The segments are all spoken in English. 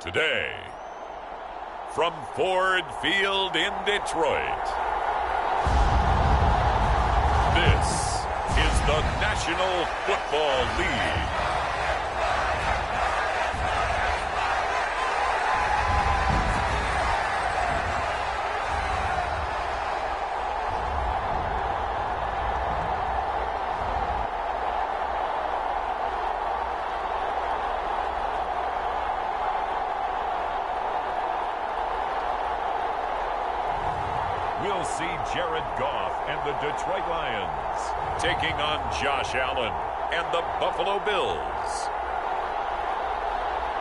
Today, from Ford Field in Detroit, this is the National Football League. We'll see Jared Goff and the Detroit Lions taking on Josh Allen and the Buffalo Bills.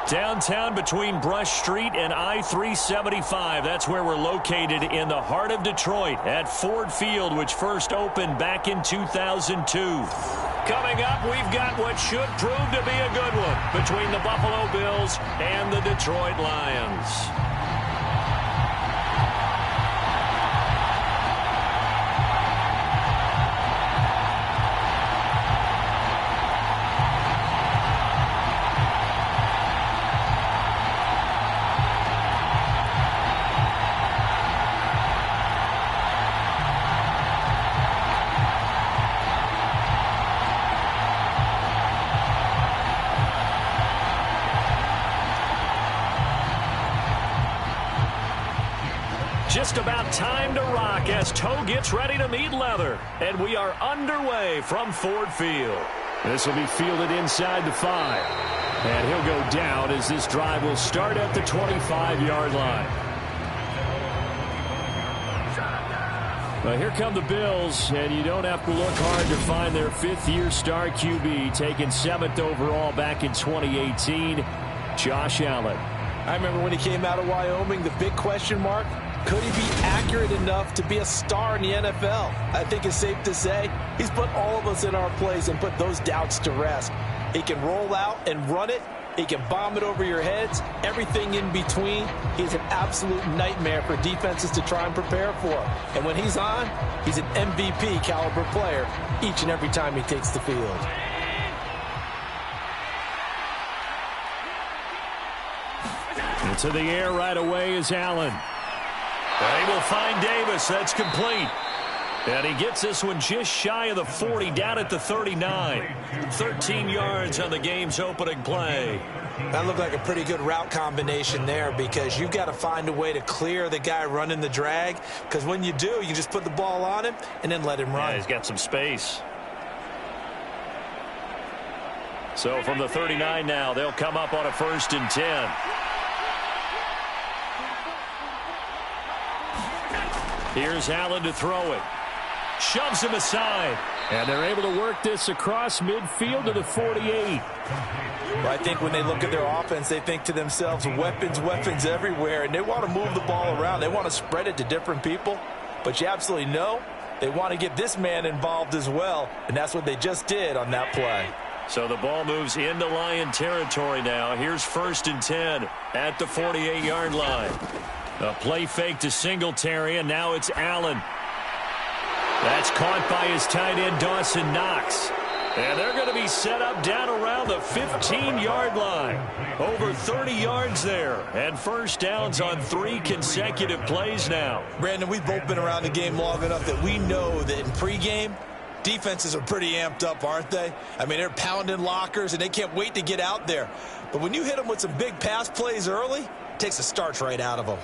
Downtown between Brush Street and I-375. That's where we're located in the heart of Detroit at Ford Field, which first opened back in 2002. Coming up, we've got what should prove to be a good one between the Buffalo Bills and the Detroit Lions. Just about time to rock as toe gets ready to meet leather. And we are underway from Ford Field. This will be fielded inside the 5. And he'll go down as this drive will start at the 25-yard line. Well, here come the Bills, and you don't have to look hard to find their fifth-year star QB, taken 7th overall back in 2018, Josh Allen. I remember when he came out of Wyoming, the big question mark, could he be accurate enough to be a star in the NFL? I think it's safe to say he's put all of us in our place and put those doubts to rest. He can roll out and run it. He can bomb it over your heads. Everything in between. He's an absolute nightmare for defenses to try and prepare for. And when he's on, he's an MVP caliber player each and every time he takes the field. Into the air right away is Allen. They will find Davis. That's complete. And he gets this one just shy of the 40, down at the 39. 13 yards on the game's opening play. That looked like a pretty good route combination there, because you've got to find a way to clear the guy running the drag, because when you do, you just put the ball on him and then let him run. Yeah, he's got some space. So from the 39 now, they'll come up on a 1st and 10. Here's Allen to throw it. Shoves him aside. And they're able to work this across midfield to the 48. Well, I think when they look at their offense, they think to themselves, weapons, weapons everywhere. And they want to move the ball around. They want to spread it to different people. But you absolutely know they want to get this man involved as well. And that's what they just did on that play. So the ball moves into Lion territory now. Here's 1st and 10 at the 48-yard line. A play fake to Singletary, and now it's Allen. That's caught by his tight end, Dawson Knox. And they're going to be set up down around the 15-yard line. Over 30 yards there. And first downs on 3 consecutive plays now. Brandon, we've both been around the game long enough that we know that in pregame, defenses are pretty amped up, aren't they? I mean, they're pounding lockers, and they can't wait to get out there. But when you hit them with some big pass plays early, it takes the starch right out of them.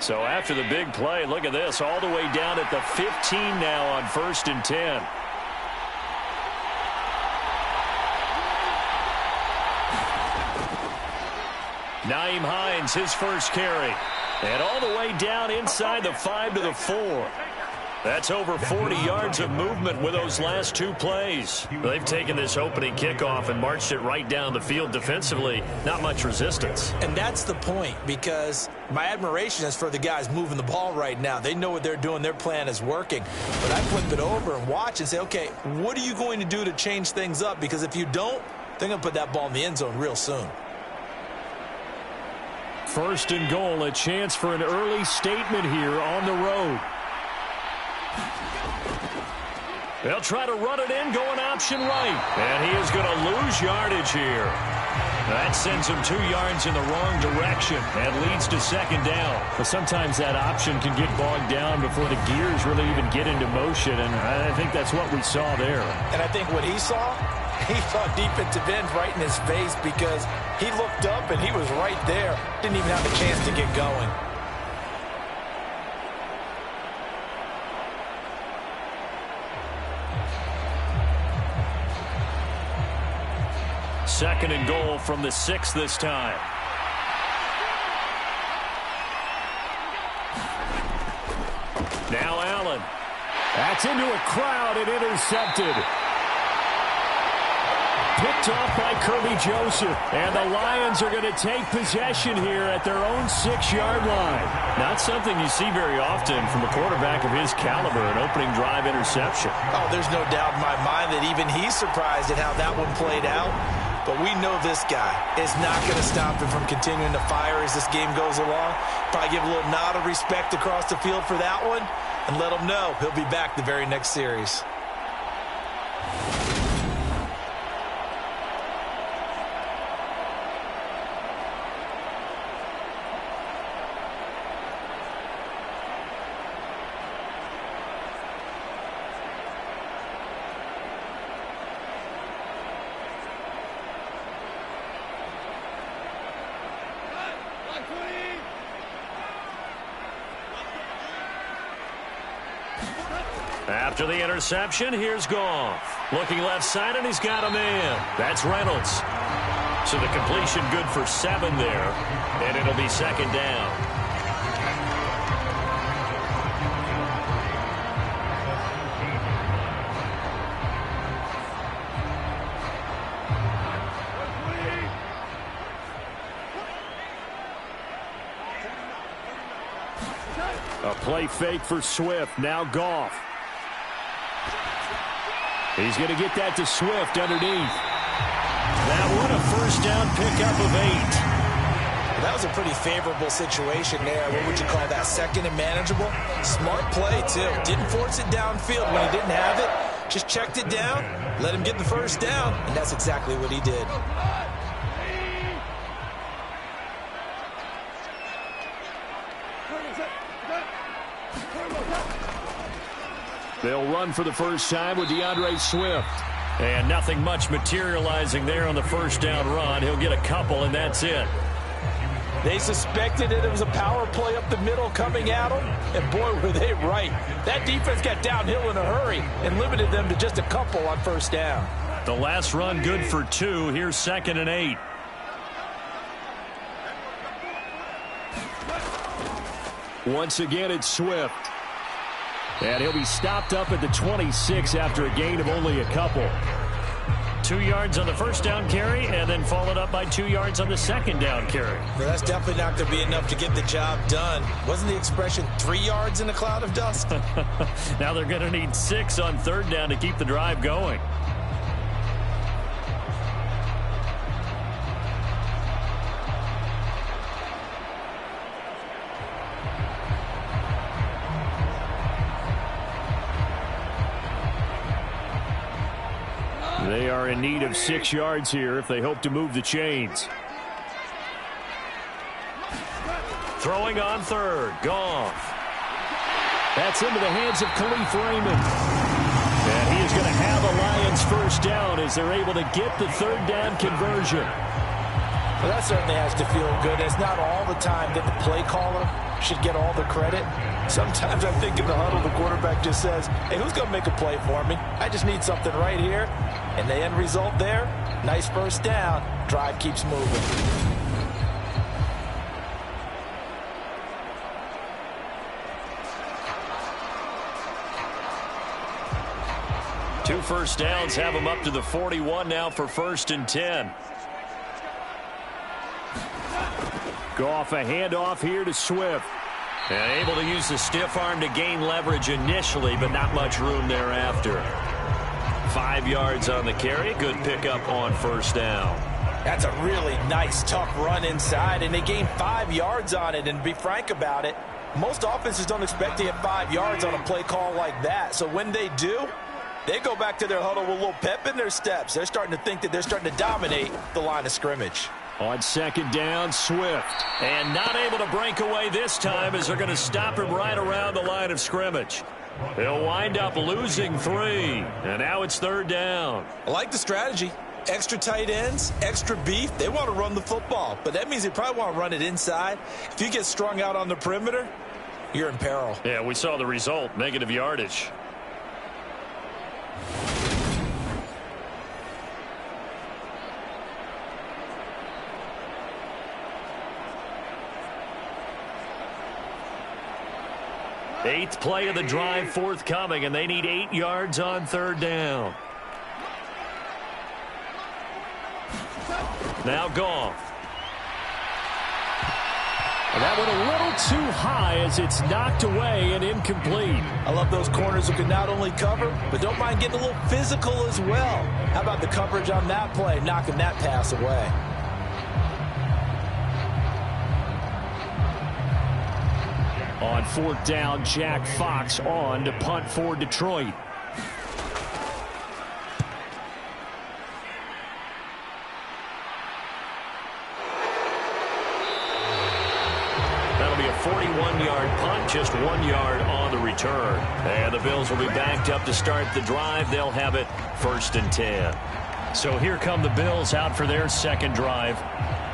So after the big play, look at this, all the way down at the 15 now on 1st and 10. Nyheim Hines, his first carry. And all the way down inside the 5 to the 4. That's over 40 yards of movement with those last 2 plays. They've taken this opening kickoff and marched it right down the field defensively. Not much resistance. And that's the point, because my admiration is for the guys moving the ball right now. They know what they're doing. Their plan is working. But I flip it over and watch and say, okay, what are you going to do to change things up? Because if you don't, they're going to put that ball in the end zone real soon. First and goal, a chance for an early statement here on the road. They'll try to run it in, going option right. And he is going to lose yardage here. That sends him 2 yards in the wrong direction and leads to second down. But sometimes that option can get bogged down before the gears really even get into motion, and I think that's what we saw there. And I think what he saw defensive end right in his face because he looked up and he was right there. Didn't even have a chance to get going. Second and goal from the 6 this time. Now Allen. That's into a crowd and intercepted. Picked off by Kirby Joseph. And the Lions are going to take possession here at their own 6-yard line. Not something you see very often from a quarterback of his caliber, an opening drive interception. Oh, there's no doubt in my mind that even he's surprised at how that one played out. But we know this guy is not going to stop him from continuing to fire as this game goes along. Probably give a little nod of respect across the field for that one and let him know he'll be back the very next series. After the interception, here's Goff. Looking left side, and he's got a man. That's Reynolds. So the completion good for 7 there, and it'll be second down. A play fake for Swift. Now Goff. He's going to get that to Swift underneath. That one a first down pickup of 8. That was a pretty favorable situation there. What would you call that? Second and manageable? Smart play, too. Didn't force it downfield when he didn't have it. Just checked it down, let him get the first down, and that's exactly what he did. They'll run for the first time with DeAndre Swift. And nothing much materializing there on the first down run. He'll get a couple, and that's it. They suspected it was a power play up the middle coming at them, and boy, were they right. That defense got downhill in a hurry and limited them to just a couple on first down. The last run good for 2. Here's second and 8. Once again, it's Swift. And he'll be stopped up at the 26 after a gain of only a couple. 2 yards on the first down carry, and then followed up by 2 yards on the second down carry. Well, that's definitely not going to be enough to get the job done. Wasn't the expression 3 yards in a cloud of dust? Now they're going to need 6 on third down to keep the drive going. They are in need of 6 yards here if they hope to move the chains. Throwing on third. Goff. That's into the hands of Khalif Raymond. And he is going to have a Lions first down as they're able to get the third down conversion. Well, that certainly has to feel good. It's not all the time that the play caller should get all the credit. Sometimes I think in the huddle, the quarterback just says, hey, who's going to make a play for me? I just need something right here. And the end result there, nice first down. Drive keeps moving. Two first downs have them up to the 41 now for first and 10. Goff, a handoff here to Swift. And able to use the stiff arm to gain leverage initially, but not much room thereafter. 5 yards on the carry. Good pickup on first down. That's a really nice, tough run inside, and they gained 5 yards on it. And to be frank about it, most offenses don't expect to get 5 yards on a play call like that. So when they do, they go back to their huddle with a little pep in their steps. They're starting to think that they're starting to dominate the line of scrimmage. On second down, Swift. And not able to break away this time as they're going to stop him right around the line of scrimmage. They'll wind up losing 3. And now it's third down. I like the strategy. Extra tight ends, extra beef. They want to run the football, but that means they probably want to run it inside. If you get strung out on the perimeter, you're in peril. Yeah, we saw the result, negative yardage. Eighth play of the drive forthcoming, and they need 8 yards on third down. Now Goff. And that went a little too high as it's knocked away and incomplete. I love those corners who can not only cover, but don't mind getting a little physical as well. How about the coverage on that play, knocking that pass away? On fourth down, Jack Fox on to punt for Detroit. That'll be a 41-yard punt, just 1 yard on the return. And the Bills will be backed up to start the drive. They'll have it first and 10. So here come the Bills out for their second drive.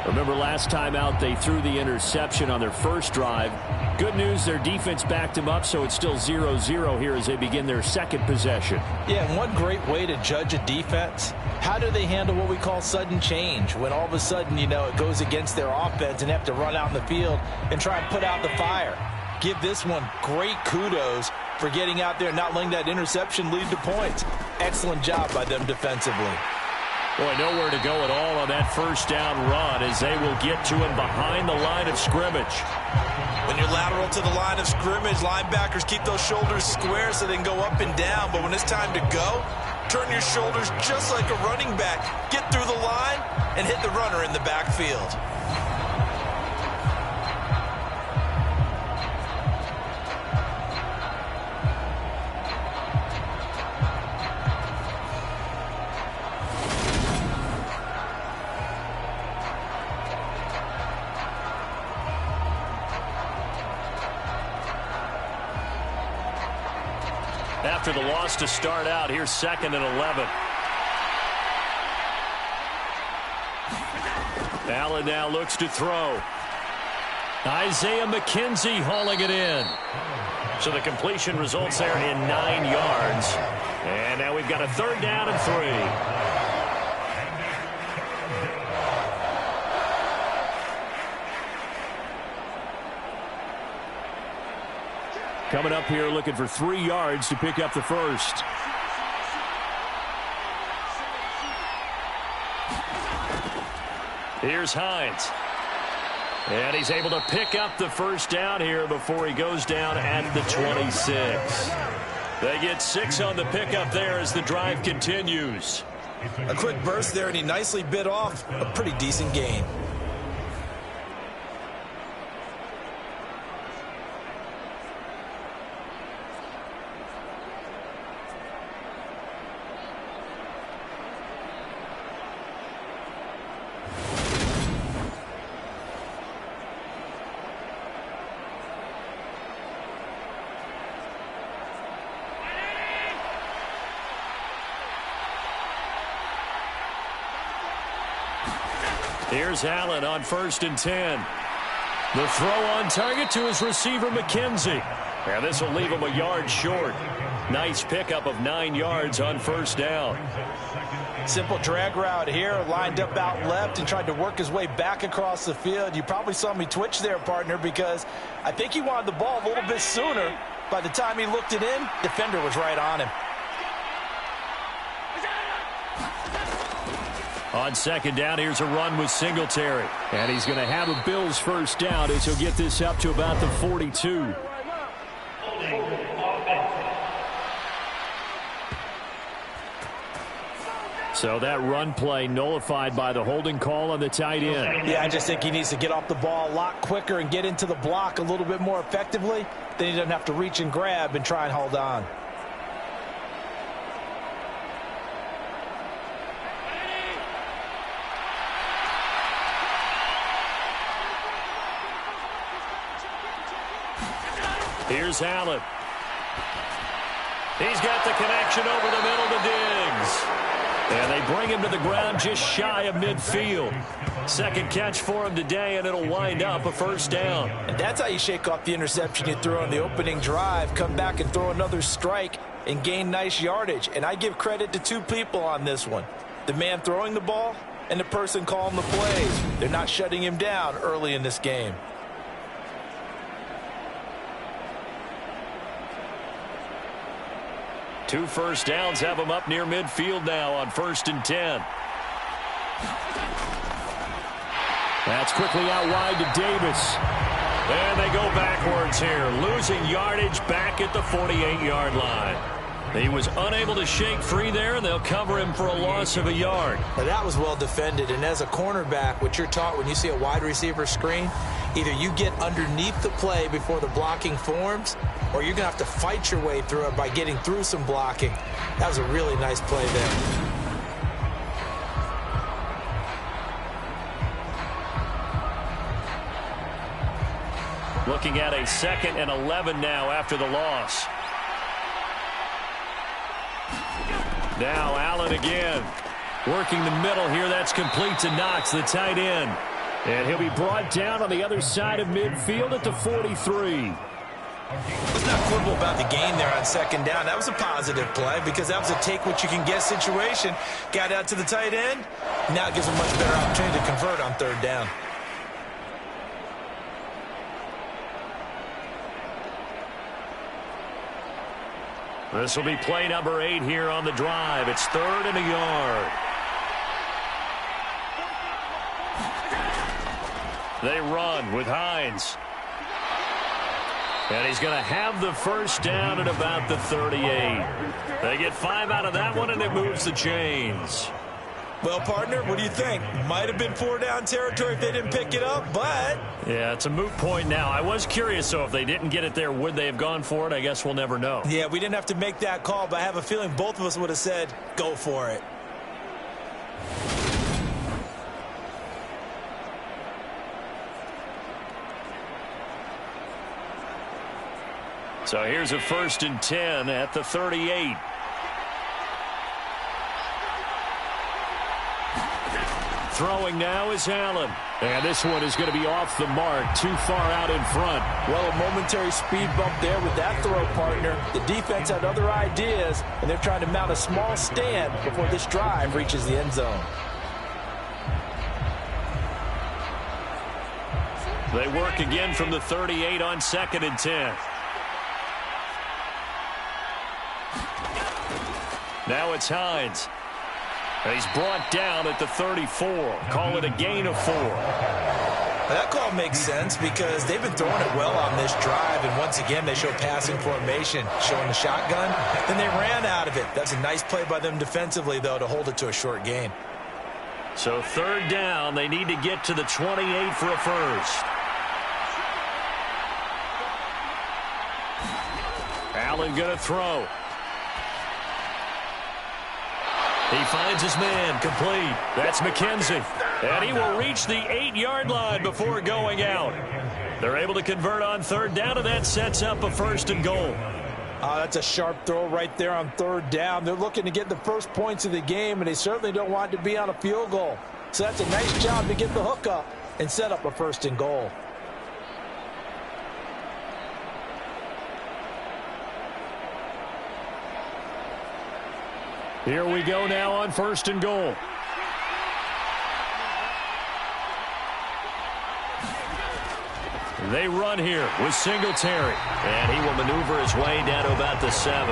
Remember last time out they threw the interception on their first drive. Good news, their defense backed them up, so it's still 0-0 here as they begin their second possession. Yeah, and one great way to judge a defense, how do they handle what we call sudden change? When all of a sudden, you know, it goes against their offense and they have to run out in the field and try and put out the fire. Give this one great kudos for getting out there and not letting that interception lead to points. Excellent job by them defensively. Boy, nowhere to go at all on that first down run as they will get to him behind the line of scrimmage. When you're lateral to the line of scrimmage, linebackers keep those shoulders square so they can go up and down. But when it's time to go, turn your shoulders just like a running back. Get through the line and hit the runner in the backfield. After the loss to start out, here's second and 11. Allen now looks to throw. Isaiah McKenzie hauling it in. So the completion results there in 9 yards. And now we've got a third down and 3. Coming up here looking for 3 yards to pick up the first. Here's Hines. And he's able to pick up the first down here before he goes down at the 26. They get 6 on the pickup there as the drive continues. A quick burst there, and he nicely bit off a pretty decent gain. Here's Allen on first and 10. The throw on target to his receiver, McKenzie. And this will leave him a yard short. Nice pickup of 9 yards on first down. Simple drag route here, lined up out left and tried to work his way back across the field. You probably saw me twitch there, partner, because I think he wanted the ball a little bit sooner. By the time he looked it in, defender was right on him. On second down, here's a run with Singletary. And he's going to have a Bills first down as he'll get this up to about the 42. So that run play nullified by the holding call on the tight end. Yeah, I just think he needs to get off the ball a lot quicker and get into the block a little bit more effectively. Then he doesn't have to reach and grab and try and hold on. Here's Allen. He's got the connection over the middle to Diggs. And they bring him to the ground just shy of midfield. Second catch for him today, and it'll wind up a first down. And that's how you shake off the interception you threw on the opening drive. Come back and throw another strike and gain nice yardage. And I give credit to two people on this one. The man throwing the ball and the person calling the plays. They're not shutting him down early in this game. Two first downs have them up near midfield now on 1st and 10. That's quickly out wide to Davis. And they go backwards here, losing yardage back at the 48-yard line. He was unable to shake free there, and they'll cover him for a loss of a yard. Now that was well defended, and as a cornerback, what you're taught when you see a wide receiver screen, either you get underneath the play before the blocking forms, or you're going to have to fight your way through it by getting through some blocking. That was a really nice play there. Looking at a 2nd and 11 now after the loss. Now Allen again. Working the middle here. That's complete to Knox, the tight end. And he'll be brought down on the other side of midfield at the 43. Let's not quibble about the gain there on 2nd down. That was a positive play because that was a take-what-you-can-get situation. Got out to the tight end. Now it gives a much better opportunity to convert on 3rd down. This will be play number 8 here on the drive. It's 3rd and a yard. They run with Hines. And he's going to have the first down at about the 38. They get 5 out of that one, and it moves the chains. Well, partner, what do you think? Might have been 4-down territory if they didn't pick it up, but... Yeah, it's a moot point now. I was curious, so if they didn't get it there, would they have gone for it? I guess we'll never know. Yeah, we didn't have to make that call, but I have a feeling both of us would have said, go for it. So here's a 1st and 10 at the 38. Throwing now is Allen. And this one is going to be off the mark, too far out in front. Well, a momentary speed bump there with that throw, partner. The defense had other ideas, and they're trying to mount a small stand before this drive reaches the end zone. They work again from the 38 on 2nd and 10. Now it's Hines. He's brought down at the 34. Call it a gain of 4. That call makes sense because they've been throwing it well on this drive, and once again they show passing formation, showing the shotgun. Then they ran out of it. That's a nice play by them defensively, though, to hold it to a short gain. So 3rd down, they need to get to the 28 for a first. Allen going to throw. He finds his man, complete. That's McKenzie. And he will reach the 8-yard line before going out. They're able to convert on 3rd down, and that sets up a 1st and goal. That's a sharp throw right there on 3rd down. They're looking to get the first points of the game, and they certainly don't want to be on a field goal. So that's a nice job to get the hook up and set up a 1st and goal. Here we go now on 1st and goal. They run here with Singletary. And he will maneuver his way down to about the 7.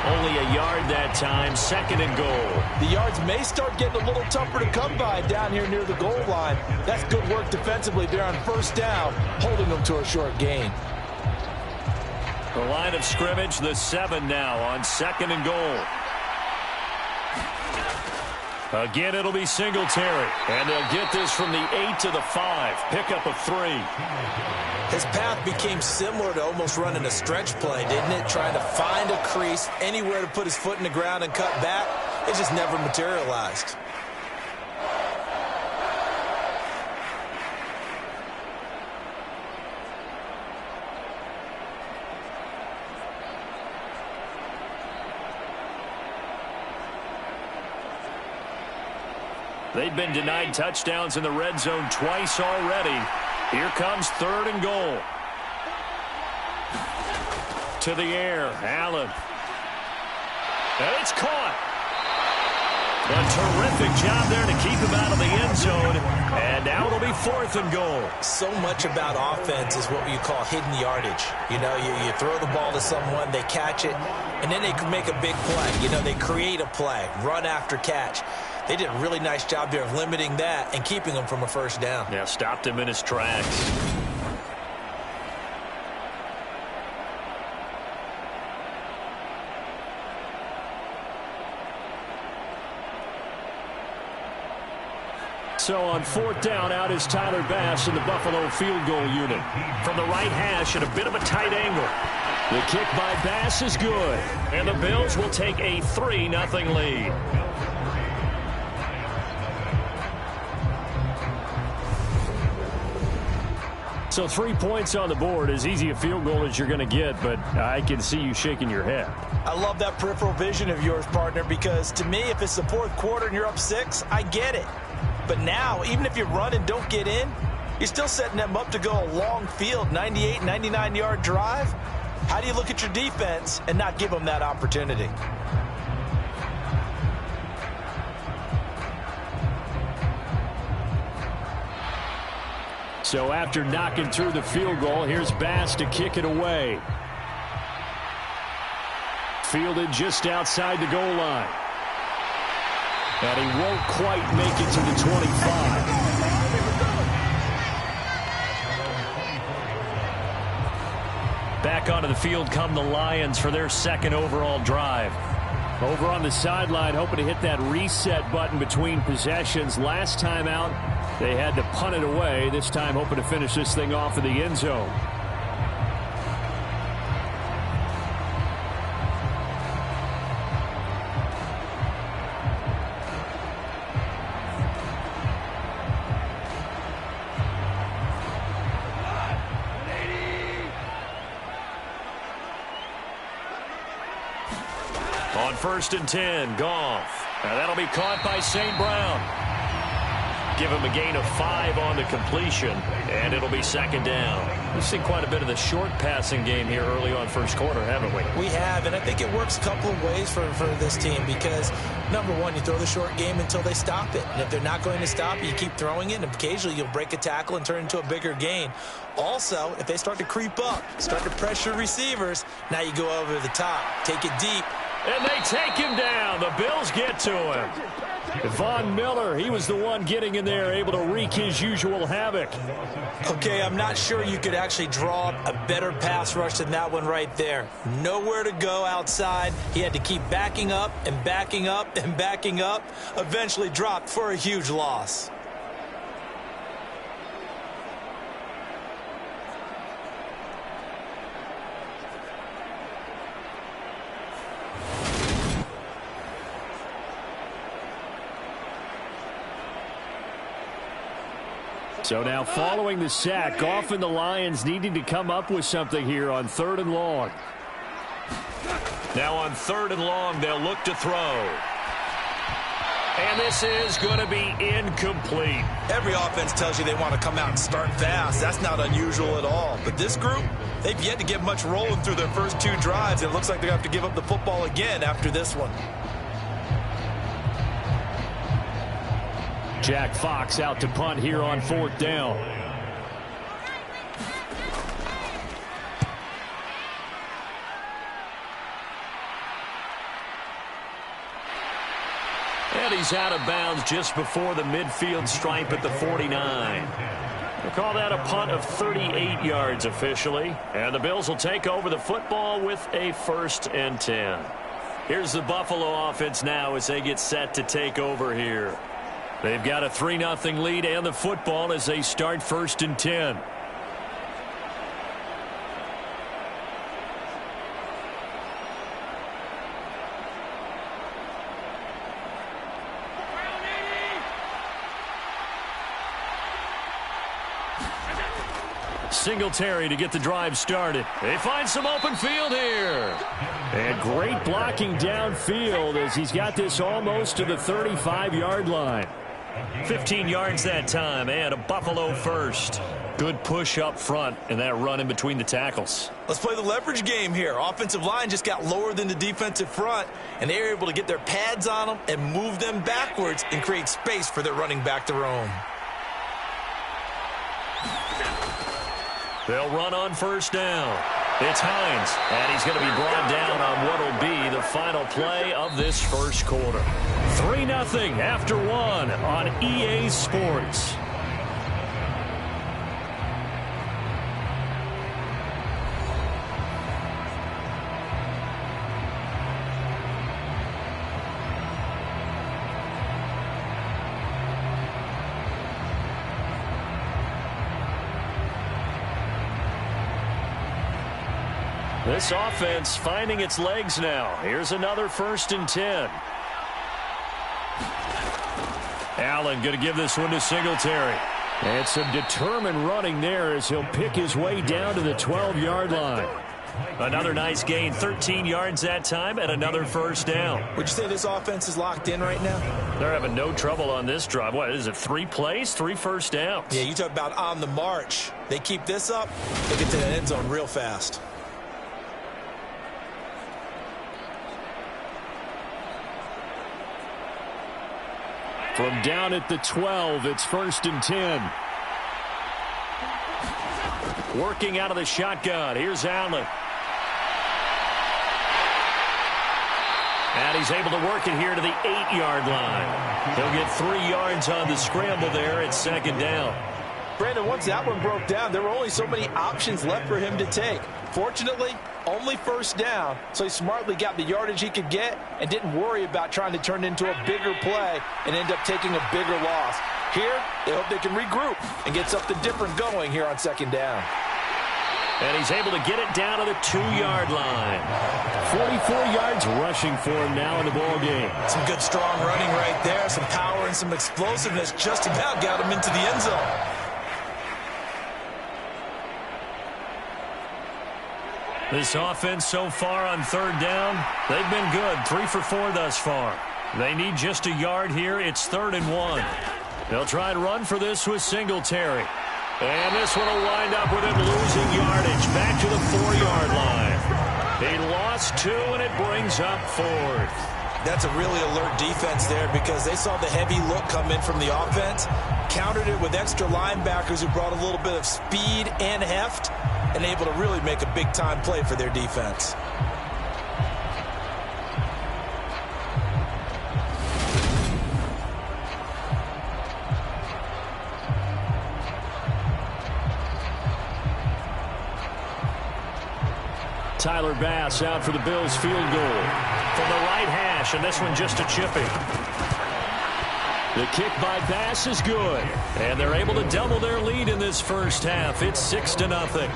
Only a yard that time, 2nd and goal. The yards may start getting a little tougher to come by down here near the goal line. That's good work defensively there on 1st down, holding them to a short gain. The line of scrimmage, the 7 now on 2nd and goal. Again, it'll be Singletary. And they'll get this from the 8 to the 5. Pickup of 3. His path became similar to almost running a stretch play, didn't it? Trying to find a crease, anywhere to put his foot in the ground and cut back. It just never materialized. They've been denied touchdowns in the red zone twice already. Here comes 3rd and goal. To the air, Allen. And it's caught. A terrific job there to keep him out of the end zone. And now it'll be 4th and goal. So much about offense is what you call hidden yardage. You know, you throw the ball to someone, they catch it, and then they can make a big play. You know, they create a play, run after catch. They did a really nice job there of limiting that and keeping him from a first down. Yeah, stopped him in his tracks. So on 4th down, out is Tyler Bass in the Buffalo field goal unit. From the right hash at a bit of a tight angle. The kick by Bass is good. And the Bills will take a 3-0 lead. So 3 points on the board, as easy a field goal as you're going to get, but I can see you shaking your head. I love that peripheral vision of yours, partner, because to me, if it's the 4th quarter and you're up 6, I get it. But now, even if you run and don't get in, you're still setting them up to go a long field, 98, 99-yard drive. How do you look at your defense and not give them that opportunity? So after knocking through the field goal, here's Bass to kick it away. Fielded just outside the goal line. And he won't quite make it to the 25. Back onto the field come the Lions for their 2nd overall drive. Over on the sideline, hoping to hit that reset button between possessions. Last time out, they had to punt it away. This time, hoping to finish this thing off in the end zone. On 1st and 10, Goff. Now that'll be caught by St. Brown. Give him a gain of 5 on the completion, and it'll be 2nd down. We've seen quite a bit of the short passing game here early on 1st quarter, haven't we? We have, and I think it works a couple of ways for this team because, number one, you throw the short game until they stop it. And if they're not going to stop it, you keep throwing it, and occasionally you'll break a tackle and turn into a bigger gain. Also, if they start to creep up, start to pressure receivers, now you go over the top, take it deep. And they take him down. The Bills get to him. Von Miller, he was the one getting in there, able to wreak his usual havoc. Okay, I'm not sure you could actually draw a better pass rush than that one right there. Nowhere to go outside. He had to keep backing up and backing up and backing up. Eventually dropped for a huge loss. So now following the sack, Goff and the Lions needing to come up with something here on 3rd and long. Now on 3rd and long, they'll look to throw. And this is going to be incomplete. Every offense tells you they want to come out and start fast. That's not unusual at all. But this group, they've yet to get much rolling through their first 2 drives. It looks like they have to give up the football again after this one. Jack Fox out to punt here on 4th down. And he's out of bounds just before the midfield stripe at the 49. We'll call that a punt of 38 yards officially. And the Bills will take over the football with a 1st and 10. Here's the Buffalo offense now as they get set to take over here. They've got a 3-0 lead and the football as they start 1st and 10. Singletary to get the drive started. They find some open field here. And great blocking downfield as he's got this almost to the 35-yard line. 15 yards that time and a Buffalo first. Good push up front and that run in between the tackles. Let's play the leverage game here. Offensive line just got lower than the defensive front, and they were able to get their pads on them and move them backwards and create space for their running back to roam. They'll run on 1st down. It's Hines, and he's going to be brought down on what will be the final play of this 1st quarter. 3-0 after 1 on EA Sports. This offense finding its legs now. Here's another 1st and 10. Allen going to give this one to Singletary. And some determined running there as he'll pick his way down to the 12-yard line. Another nice gain, 13 yards that time, and another 1st down. Would you say this offense is locked in right now? They're having no trouble on this drive. What is it, 3 plays, 3 first downs? Yeah, you talk about on the march. They keep this up, they get to the end zone real fast. From down at the 12, it's 1st and 10. Working out of the shotgun. Here's Allen. And he's able to work it here to the 8-yard line. He'll get 3 yards on the scramble there at 2nd down. Brandon, once that one broke down, there were only so many options left for him to take. Fortunately, only 1st down, so he smartly got the yardage he could get and didn't worry about trying to turn it into a bigger play and end up taking a bigger loss. Here, they hope they can regroup and get something different going here on 2nd down. And he's able to get it down to the 2-yard line. 44 yards rushing for him now in the ball game. Some good, strong running right there. Some power and some explosiveness just about got him into the end zone. This offense so far on 3rd down, they've been good. 3 for 4 thus far. They need just a yard here. It's 3rd and 1. They'll try and run for this with Singletary. And this one will wind up with him losing yardage back to the 4-yard line. He lost 2, and it brings up 4th. That's a really alert defense there because they saw the heavy look come in from the offense, countered it with extra linebackers who brought a little bit of speed and heft, and able to really make a big-time play for their defense. Tyler Bass out for the Bills field goal. From the right hash, and this one just a chipping. The kick by Bass is good. And they're able to double their lead in this 1st half. It's 6-0.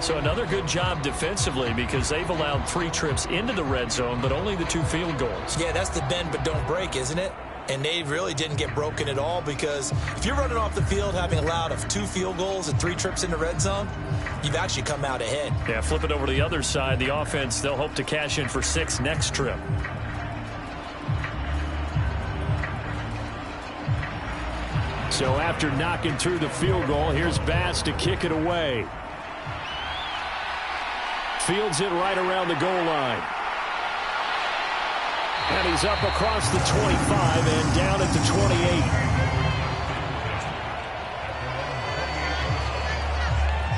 So another good job defensively because they've allowed 3 trips into the red zone, but only the 2 field goals. Yeah, that's the bend but don't break, isn't it? And they really didn't get broken at all because if you're running off the field having allowed of 2 field goals and 3 trips in the red zone, you've actually come out ahead. Yeah, flip it over to the other side. The offense, they'll hope to cash in for 6 next trip. So after knocking through the field goal, here's Bass to kick it away. Fields it right around the goal line. And he's up across the 25 and down at the 28.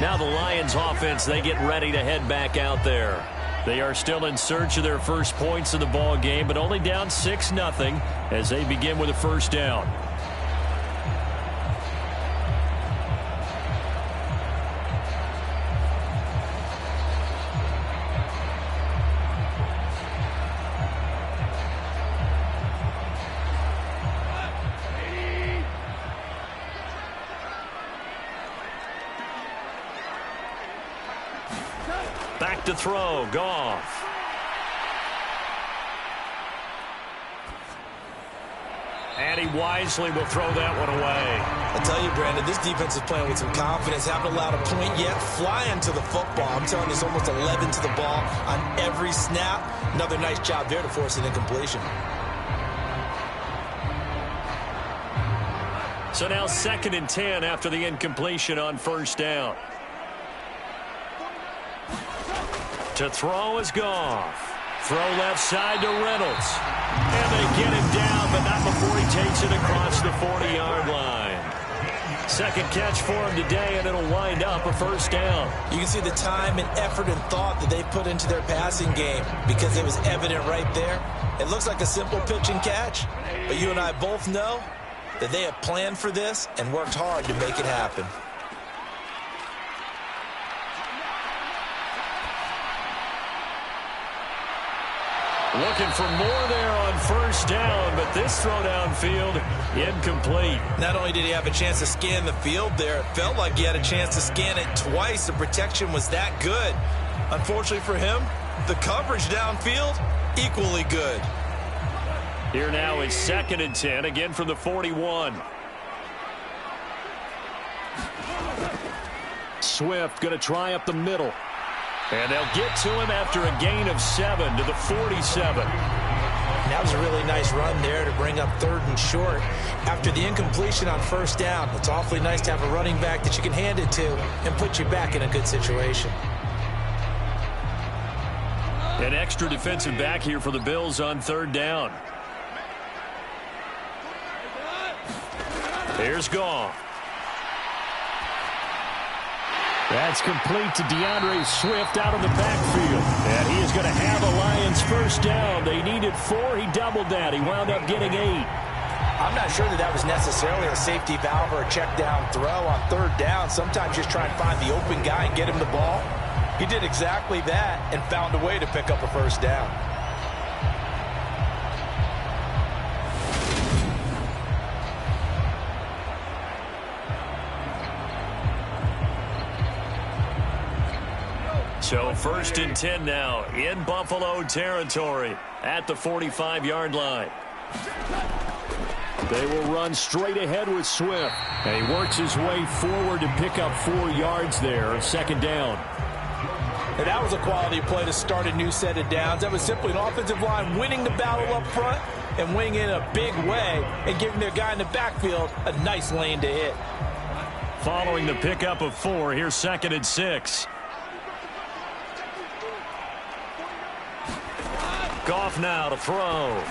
Now the Lions offense, they get ready to head back out there. They are still in search of their first points in the ball game, but only down 6-0 as they begin with a 1st down. Back to throw, Goff. And he wisely will throw that one away. I tell you, Brandon, this defense is playing with some confidence. Haven't allowed a point yet. Flying to the football. I'm telling you, it's almost 11 to the ball on every snap. Another nice job there to force an incompletion. So now 2nd and 10 after the incompletion on 1st down. To throw is Goff. Throw left side to Reynolds. And they get him down, but not before he takes it across the 40-yard line. 2nd catch for him today, and it'll wind up a 1st down. You can see the time and effort and thought that they put into their passing game because it was evident right there. It looks like a simple pitch and catch, but you and I both know that they have planned for this and worked hard to make it happen. Looking for more there on 1st down, but this throw downfield incomplete. Not only did he have a chance to scan the field there, it felt like he had a chance to scan it twice. The protection was that good. Unfortunately for him, the coverage downfield, equally good. Here now is 2nd and 10, again from the 41. Swift going to try up the middle. And they'll get to him after a gain of 7 to the 47. That was a really nice run there to bring up 3rd and short. After the incompletion on 1st down, it's awfully nice to have a running back that you can hand it to and put you back in a good situation. An extra defensive back here for the Bills on 3rd down. Here's Goff. That's complete to DeAndre Swift out of the backfield. And he is going to have a Lions 1st down. They needed 4. He doubled that. He wound up getting 8. I'm not sure that was necessarily a safety valve or a check down throw on 3rd down. Sometimes just try and find the open guy and get him the ball. He did exactly that and found a way to pick up a 1st down. So 1st and 10 now in Buffalo territory at the 45-yard line. They will run straight ahead with Swift. And he works his way forward to pick up 4 yards there, 2nd down. And that was a quality play to start a new set of downs. That was simply an offensive line winning the battle up front and winning in a big way and giving their guy in the backfield a nice lane to hit. Following the pickup of 4, here's 2nd and 6. Goff now to throw.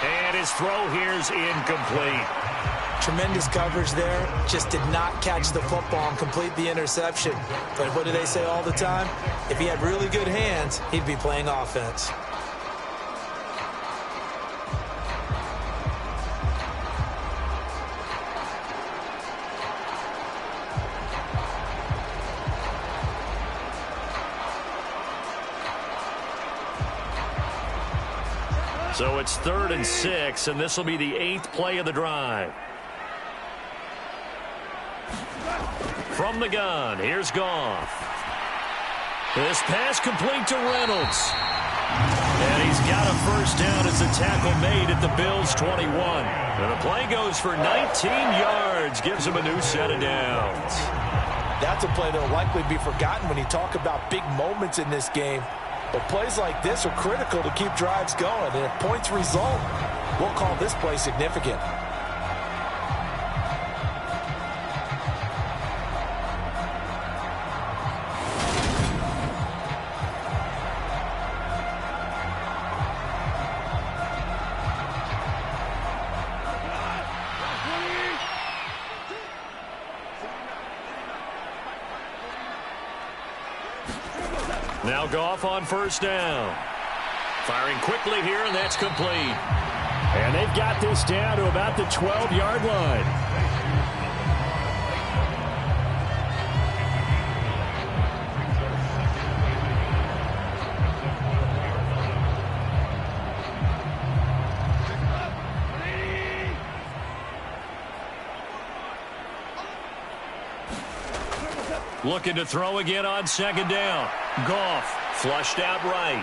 And his throw here's incomplete. Tremendous coverage there. Just did not catch the football and complete the interception. But what do they say all the time? If he had really good hands, he'd be playing offense. So it's 3rd and 6, and this will be the 8th play of the drive. From the gun, here's Goff. This pass complete to Reynolds. And he's got a 1st down as the tackle made at the Bills' 21. And the play goes for 19 yards, gives him a new set of downs. That's a play that will likely be forgotten when you talk about big moments in this game. But plays like this are critical to keep drives going. And if points result, we'll call this play significant. Now Goff on 1st down. Firing quickly here, and that's complete. And they've got this down to about the 12-yard line. Looking to throw again on second down. Goff flushed out right.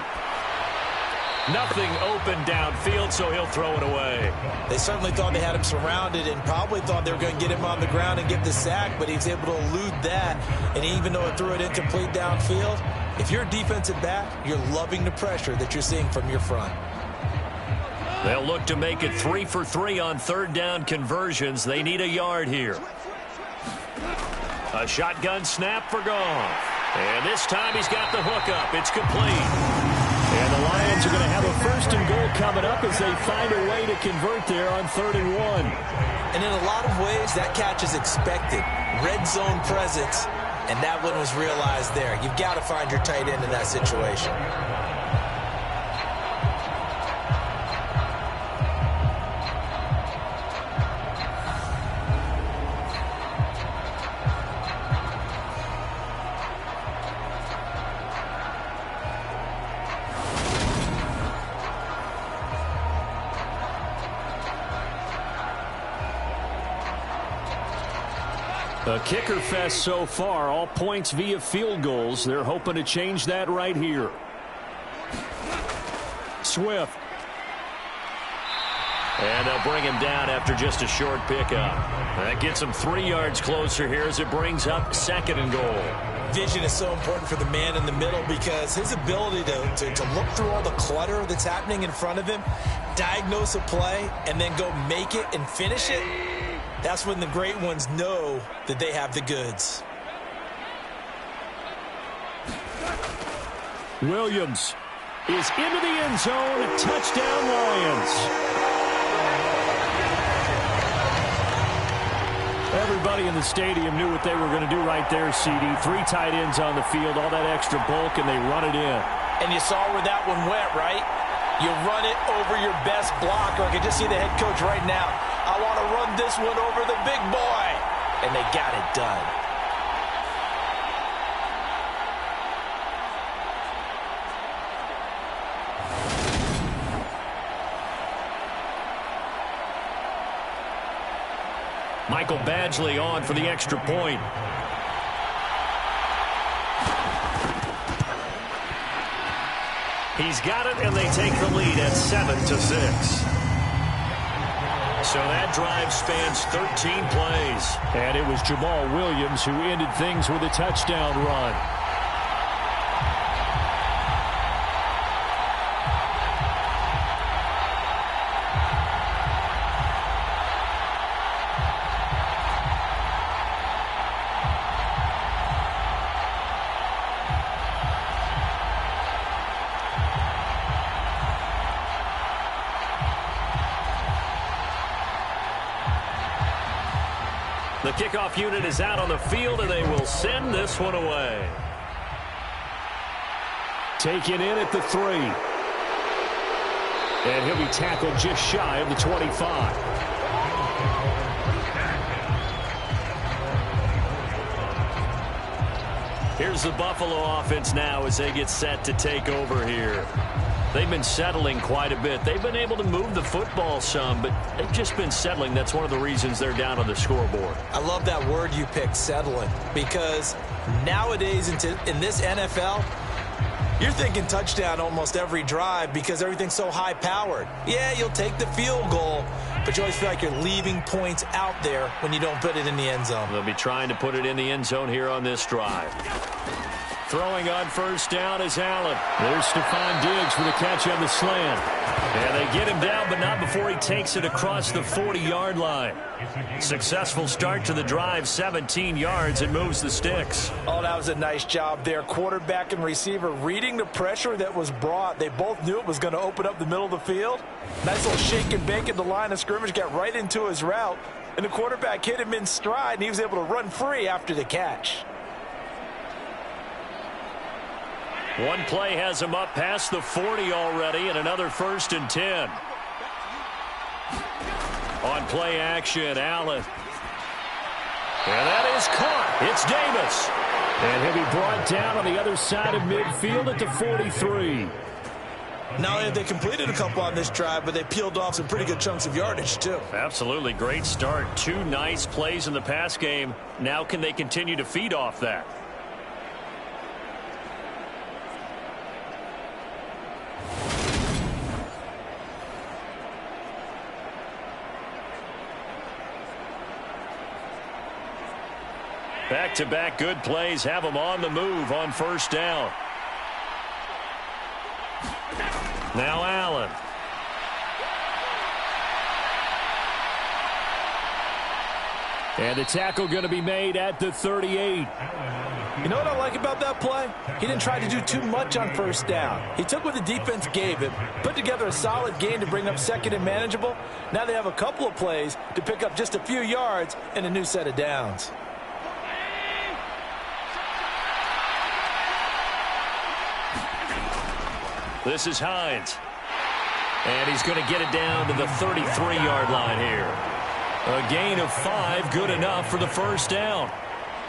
Nothing open downfield, so he'll throw it away. They certainly thought they had him surrounded and probably thought they were going to get him on the ground and get the sack, but he was able to elude that. And even though it threw it incomplete downfield, if you're a defensive back, you're loving the pressure that you're seeing from your front. They'll look to make it 3 for 3 on third down conversions. They need a yard here. A shotgun snap for Goff. And this time he's got the hook up. It's complete. And the Lions are going to have a first and goal coming up as they find a way to convert there on 3rd and 1. And in a lot of ways, that catch is expected. Red zone presence, and that one was realized there. You've got to find your tight end in that situation. A kicker fest so far, all points via field goals. They're hoping to change that right here. Swift. And they'll bring him down after just a short pickup. That gets him 3 yards closer here as it brings up 2nd and goal. Vision is so important for the man in the middle because his ability to look through all the clutter that's happening in front of him, diagnose a play, and then go make it and finish it. That's when the great ones know that they have the goods. Williams is into the end zone. Touchdown, Lions. Everybody in the stadium knew what they were going to do right there, CD. 3 tight ends on the field, all that extra bulk, and they run it in. And you saw where that one went, right? You run it over your best blocker. I can just see the head coach right now. I want to run this one over the big boy. And they got it done. Michael Badgley on for the extra point. He's got it, and they take the lead at 7-6. So that drive spans 13 plays. And it was Jamal Williams who ended things with a touchdown run. The kickoff unit is out on the field, and they will send this one away. Taken in at the 3. And he'll be tackled just shy of the 25. Here's the Buffalo offense now as they get set to take over here. They've been settling quite a bit. They've been able to move the football some, but they've just been settling. That's one of the reasons they're down on the scoreboard. I love that word you picked, settling, because nowadays in this NFL, you're thinking touchdown almost every drive because everything's so high-powered. Yeah, you'll take the field goal, but you always feel like you're leaving points out there when you don't put it in the end zone. They'll be trying to put it in the end zone here on this drive. Throwing on first down is Allen. There's Stephon Diggs for the catch on the slant. And they get him down, but not before he takes it across the 40-yard line. Successful start to the drive, 17 yards. It moves the sticks. Oh, that was a nice job there. Quarterback and receiver reading the pressure that was brought. They both knew it was going to open up the middle of the field. Nice little shake and bake at the line of scrimmage, got right into his route. And the quarterback hit him in stride, and he was able to run free after the catch. One play has him up past the 40 already, and another 1st and 10. On play action, Allen. And that is caught. It's Davis. And he'll be brought down on the other side of midfield at the 43. Not only have they completed a couple on this drive, but they peeled off some pretty good chunks of yardage, too. Absolutely. Great start. 2 nice plays in the pass game. Now can they continue to feed off that? Back-to-back good plays have them on the move on first down. Now Allen. And the tackle going to be made at the 38. You know what I like about that play? He didn't try to do too much on first down. He took what the defense gave him, put together a solid game to bring up second and manageable. Now they have a couple of plays to pick up just a few yards and a new set of downs. This is Hines. And he's going to get it down to the 33-yard line here. A gain of 5, good enough for the first down.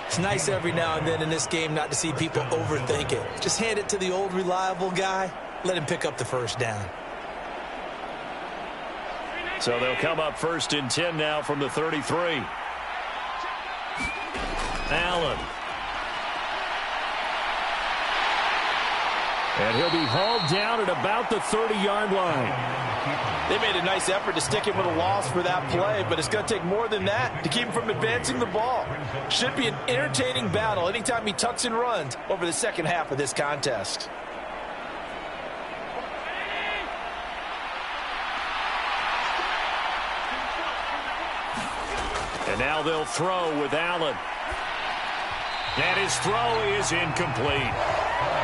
It's nice every now and then in this game not to see people overthink it. Just hand it to the old reliable guy. Let him pick up the first down. So they'll come up first and 10 now from the 33. Allen. And he'll be hauled down at about the 30-yard line. They made a nice effort to stick him with a loss for that play, but it's going to take more than that to keep him from advancing the ball. Should be an entertaining battle anytime he tucks and runs over the second half of this contest. And now they'll throw with Allen. And his throw is incomplete.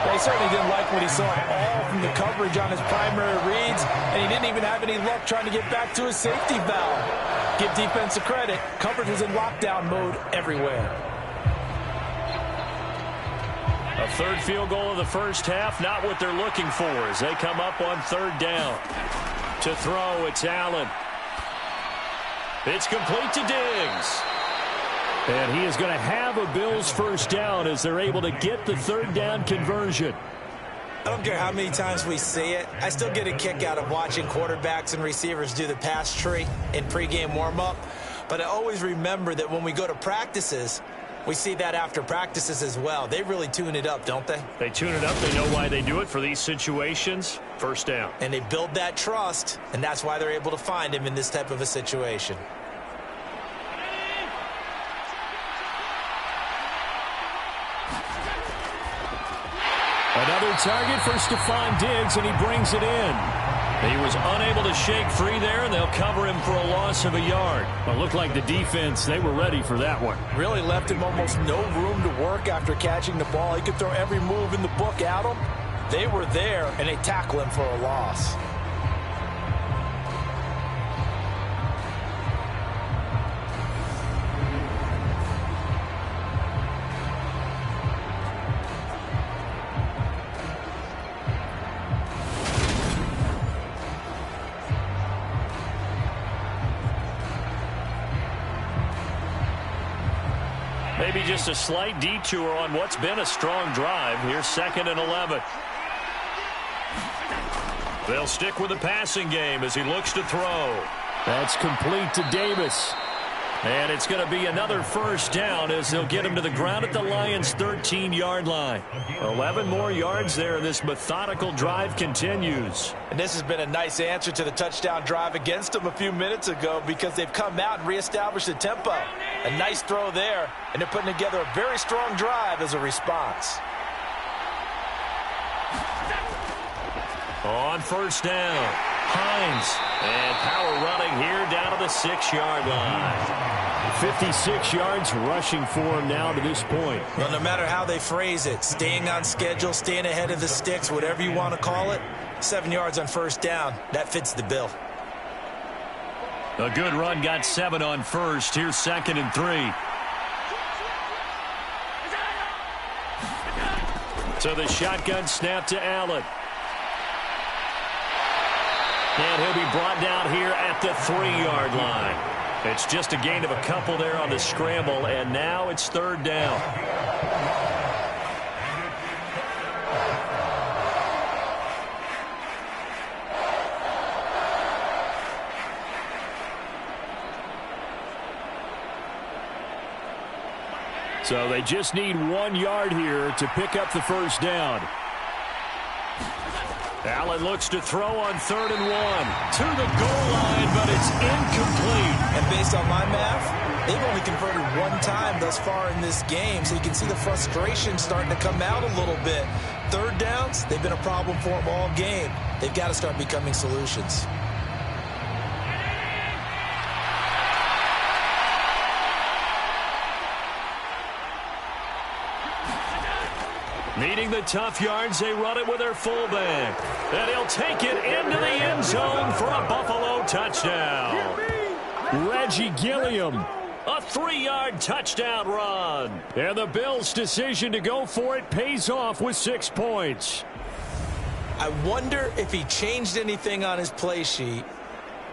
They certainly didn't like what he saw at all from the coverage on his primary reads, and he didn't even have any luck trying to get back to his safety valve. Give defense a credit. Coverage was in lockdown mode everywhere. A third field goal of the first half, not what they're looking for as they come up on third down. To throw, it's Allen. It's complete to Diggs. And he is going to have a Bills first down as they're able to get the third down conversion. I don't care how many times we see it. I still get a kick out of watching quarterbacks and receivers do the pass tree in pregame warm-up. But I always remember that when we go to practices, we see that after practices as well. They really tune it up, don't they? They tune it up. They know why they do it for these situations. First down. And they build that trust, and that's why they're able to find him in this type of a situation. Another target for Stephon Diggs, and he brings it in. He was unable to shake free there, and they'll cover him for a loss of a yard. Well, it looked like the defense, they were ready for that one. Really left him almost no room to work after catching the ball. He could throw every move in the book at him. They were there, and they tackle him for a loss. Maybe just a slight detour on what's been a strong drive. Here's 2nd and 11. They'll stick with the passing game as he looks to throw. That's complete to Davis. And it's going to be another first down as they'll get him to the ground at the Lions' 13-yard line. 11 more yards there, and this methodical drive continues. And this has been a nice answer to the touchdown drive against them a few minutes ago because they've come out and reestablished the tempo. A nice throw there, and they're putting together a very strong drive as a response. On first down, Hines. And power running here down to the 6-yard line. 56 yards rushing for him now to this point. Well, no matter how they phrase it, staying on schedule, staying ahead of the sticks, whatever you want to call it, 7 yards on first down, that fits the bill. A good run got 7 on first. Here's 2nd and 3. So the shotgun snap to Allen. And he'll be brought down here at the 3-yard line. It's just a gain of a couple there on the scramble, and now it's third down. So they just need 1 yard here to pick up the first down. Allen looks to throw on 3rd and 1. To the goal line, but it's incomplete. And based on my math, They've only converted one time thus far in this game, so you can see the frustration starting to come out a little bit. Third downs, they've been a problem for them all game. They've got to start becoming solutions. Needing the tough yards, they run it with their fullback. And he'll take it into the end zone for a Buffalo touchdown. Reggie Gilliam, a 3-yard touchdown run. And the Bills' decision to go for it pays off with 6 points. I wonder if he changed anything on his play sheet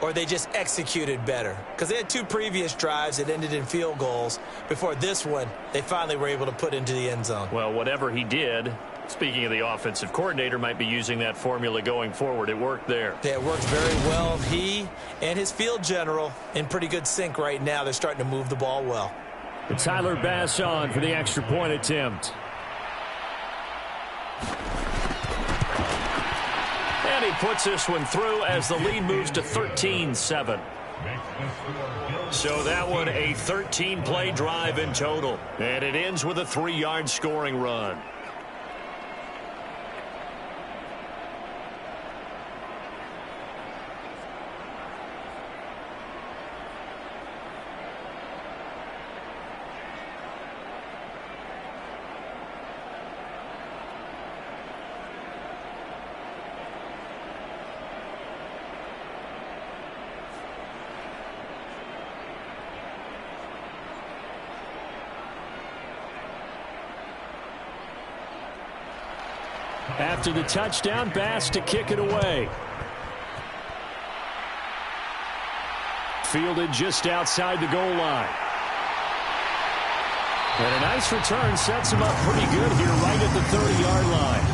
or they just executed better. Because they had 2 previous drives that ended in field goals. Before this one, they finally were able to put into the end zone. Well, whatever he did, speaking of the offensive coordinator, might be using that formula going forward. It worked there. Yeah, it works very well. He and his field general in pretty good sync right now. They're starting to move the ball well. And Tyler Bass on for the extra point attempt. And he puts this one through as the lead moves to 13-7. So that one a 13-play drive in total. And it ends with a 3-yard scoring run. After the touchdown, Bass to kick it away. Fielded just outside the goal line. And a nice return sets him up pretty good here right at the 30-yard line.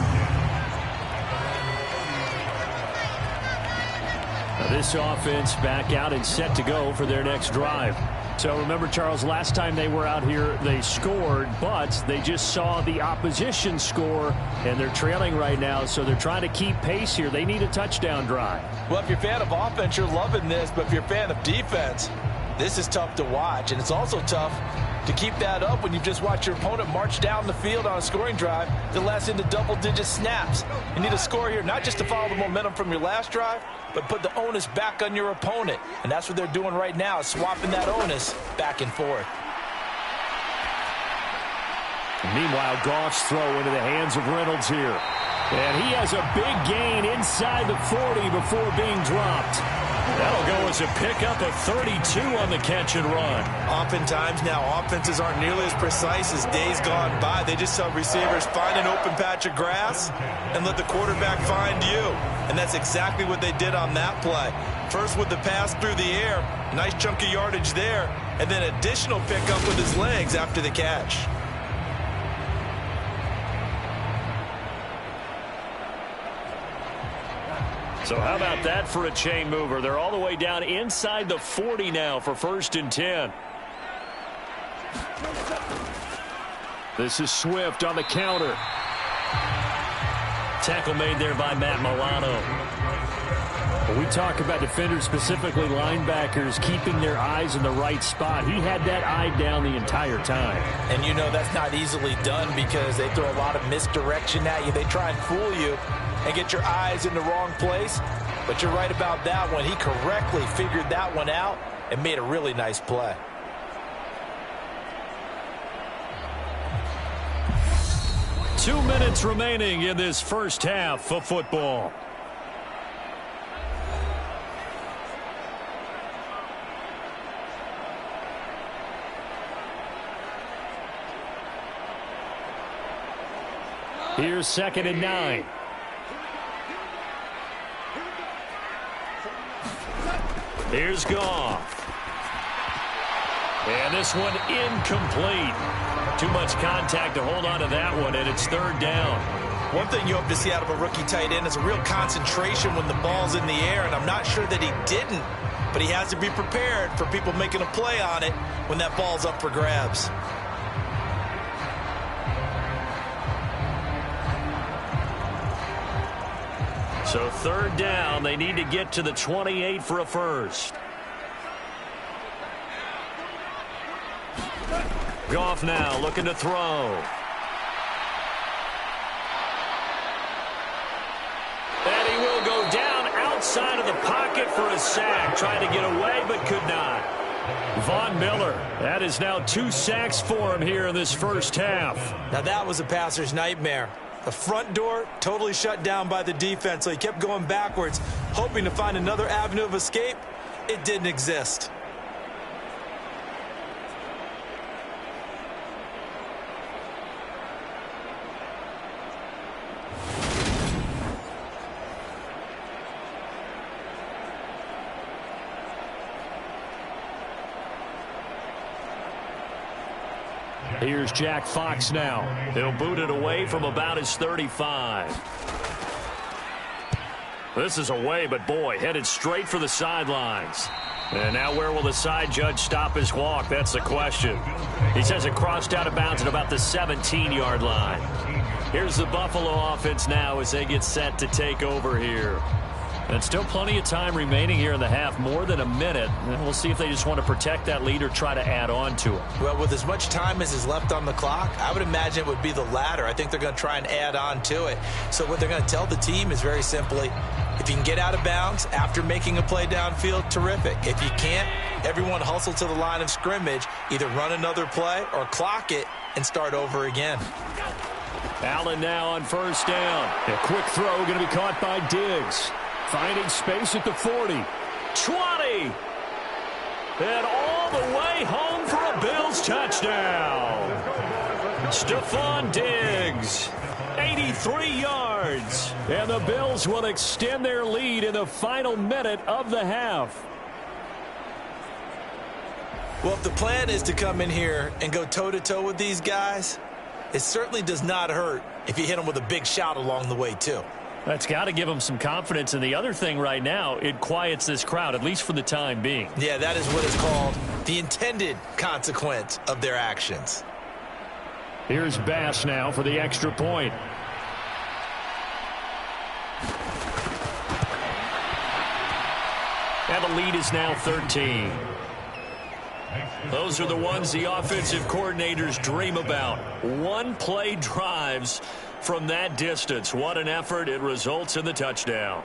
Now this offense back out and set to go for their next drive. So remember, Charles, last time they were out here, they scored, but they just saw the opposition score, and they're trailing right now, so they're trying to keep pace here. They need a touchdown drive. Well, if you're a fan of offense, you're loving this, but if you're a fan of defense, this is tough to watch, and it's also tough to keep that up when you've just watched your opponent march down the field on a scoring drive that lasts into double-digit snaps. You need a score here, not just to follow the momentum from your last drive, but put the onus back on your opponent. And that's what they're doing right now, swapping that onus back and forth. Meanwhile, Goff's throw into the hands of Reynolds here. And he has a big gain inside the 40 before being dropped. That'll go as a pickup of 32 on the catch and run. Oftentimes now, offenses aren't nearly as precise as days gone by. They just tell receivers, find an open patch of grass and let the quarterback find you. And that's exactly what they did on that play. First with the pass through the air, nice chunk of yardage there, and then additional pickup with his legs after the catch. So how about that for a chain mover? They're all the way down inside the 40 now for 1st and 10. This is Swift on the counter. Tackle made there by Matt Milano. When we talk about defenders, specifically linebackers, keeping their eyes in the right spot, he had that eye down the entire time. And you know that's not easily done because they throw a lot of misdirection at you. They try and fool you and get your eyes in the wrong place. But you're right about that one. He correctly figured that one out and made a really nice play. Two minutes remaining in this first half of football. Here's 2nd and 9. Here's Goff. And this one incomplete. Too much contact to hold on to that one, and it's 3rd down. One thing you hope to see out of a rookie tight end is a real concentration when the ball's in the air, and I'm not sure that he didn't, but he has to be prepared for people making a play on it when that ball's up for grabs. So 3rd down, they need to get to the 28 for a first. Goff now looking to throw. And he will go down outside of the pocket for a sack. Tried to get away, but could not. Von Miller, that is now 2 sacks for him here in this first half. Now that was a passer's nightmare. The front door totally shut down by the defense, so he kept going backwards, hoping to find another avenue of escape. It didn't exist. Here's Jack Fox now. He'll boot it away from about his 35. This is away, but boy, headed straight for the sidelines. And now where will the side judge stop his walk? That's the question. He says it crossed out of bounds at about the 17-yard line. Here's the Buffalo offense now as they get set to take over here. And still plenty of time remaining here in the half, more than a minute. And we'll see if they just want to protect that lead or try to add on to it. Well, with as much time as is left on the clock, I would imagine it would be the latter. I think they're going to try and add on to it. So what they're going to tell the team is very simply, if you can get out of bounds after making a play downfield, terrific. If you can't, everyone hustle to the line of scrimmage, either run another play or clock it and start over again. Allen now on first down. A quick throw going to be caught by Diggs. Finding space at the 40. 20. And all the way home for a Bills touchdown. Stephon Diggs, 83 yards. And the Bills will extend their lead in the final minute of the half. Well, if the plan is to come in here and go toe-to-toe with these guys, it certainly does not hurt if you hit them with a big shot along the way, too. That's got to give them some confidence. And the other thing right now, it quiets this crowd, at least for the time being. Yeah, that is what is called the intended consequence of their actions. Here's Bass now for the extra point. And the lead is now 13. Those are the ones the offensive coordinators dream about. One-play drives from that distance. What an effort. It results in the touchdown.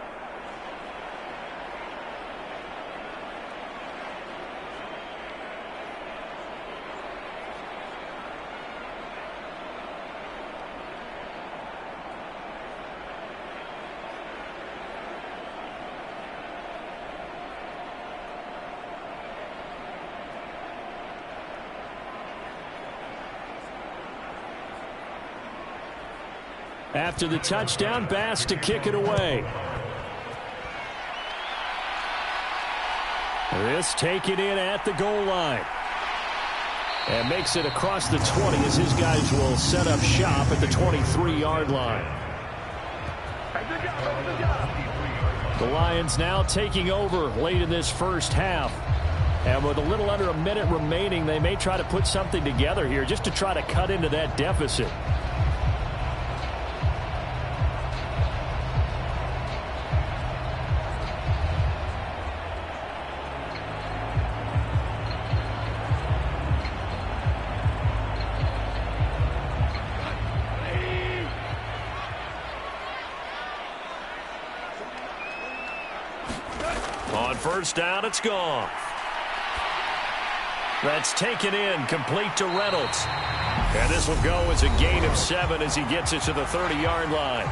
After the touchdown, Bass to kick it away. This taken in at the goal line. And makes it across the 20 as his guys will set up shop at the 23-yard line. The Lions now taking over late in this first half. And with a little under a minute remaining, they may try to put something together here just to try to cut into that deficit. First down, it's gone. That's taken in, complete to Reynolds. And this will go as a gain of 7 as he gets it to the 30-yard line.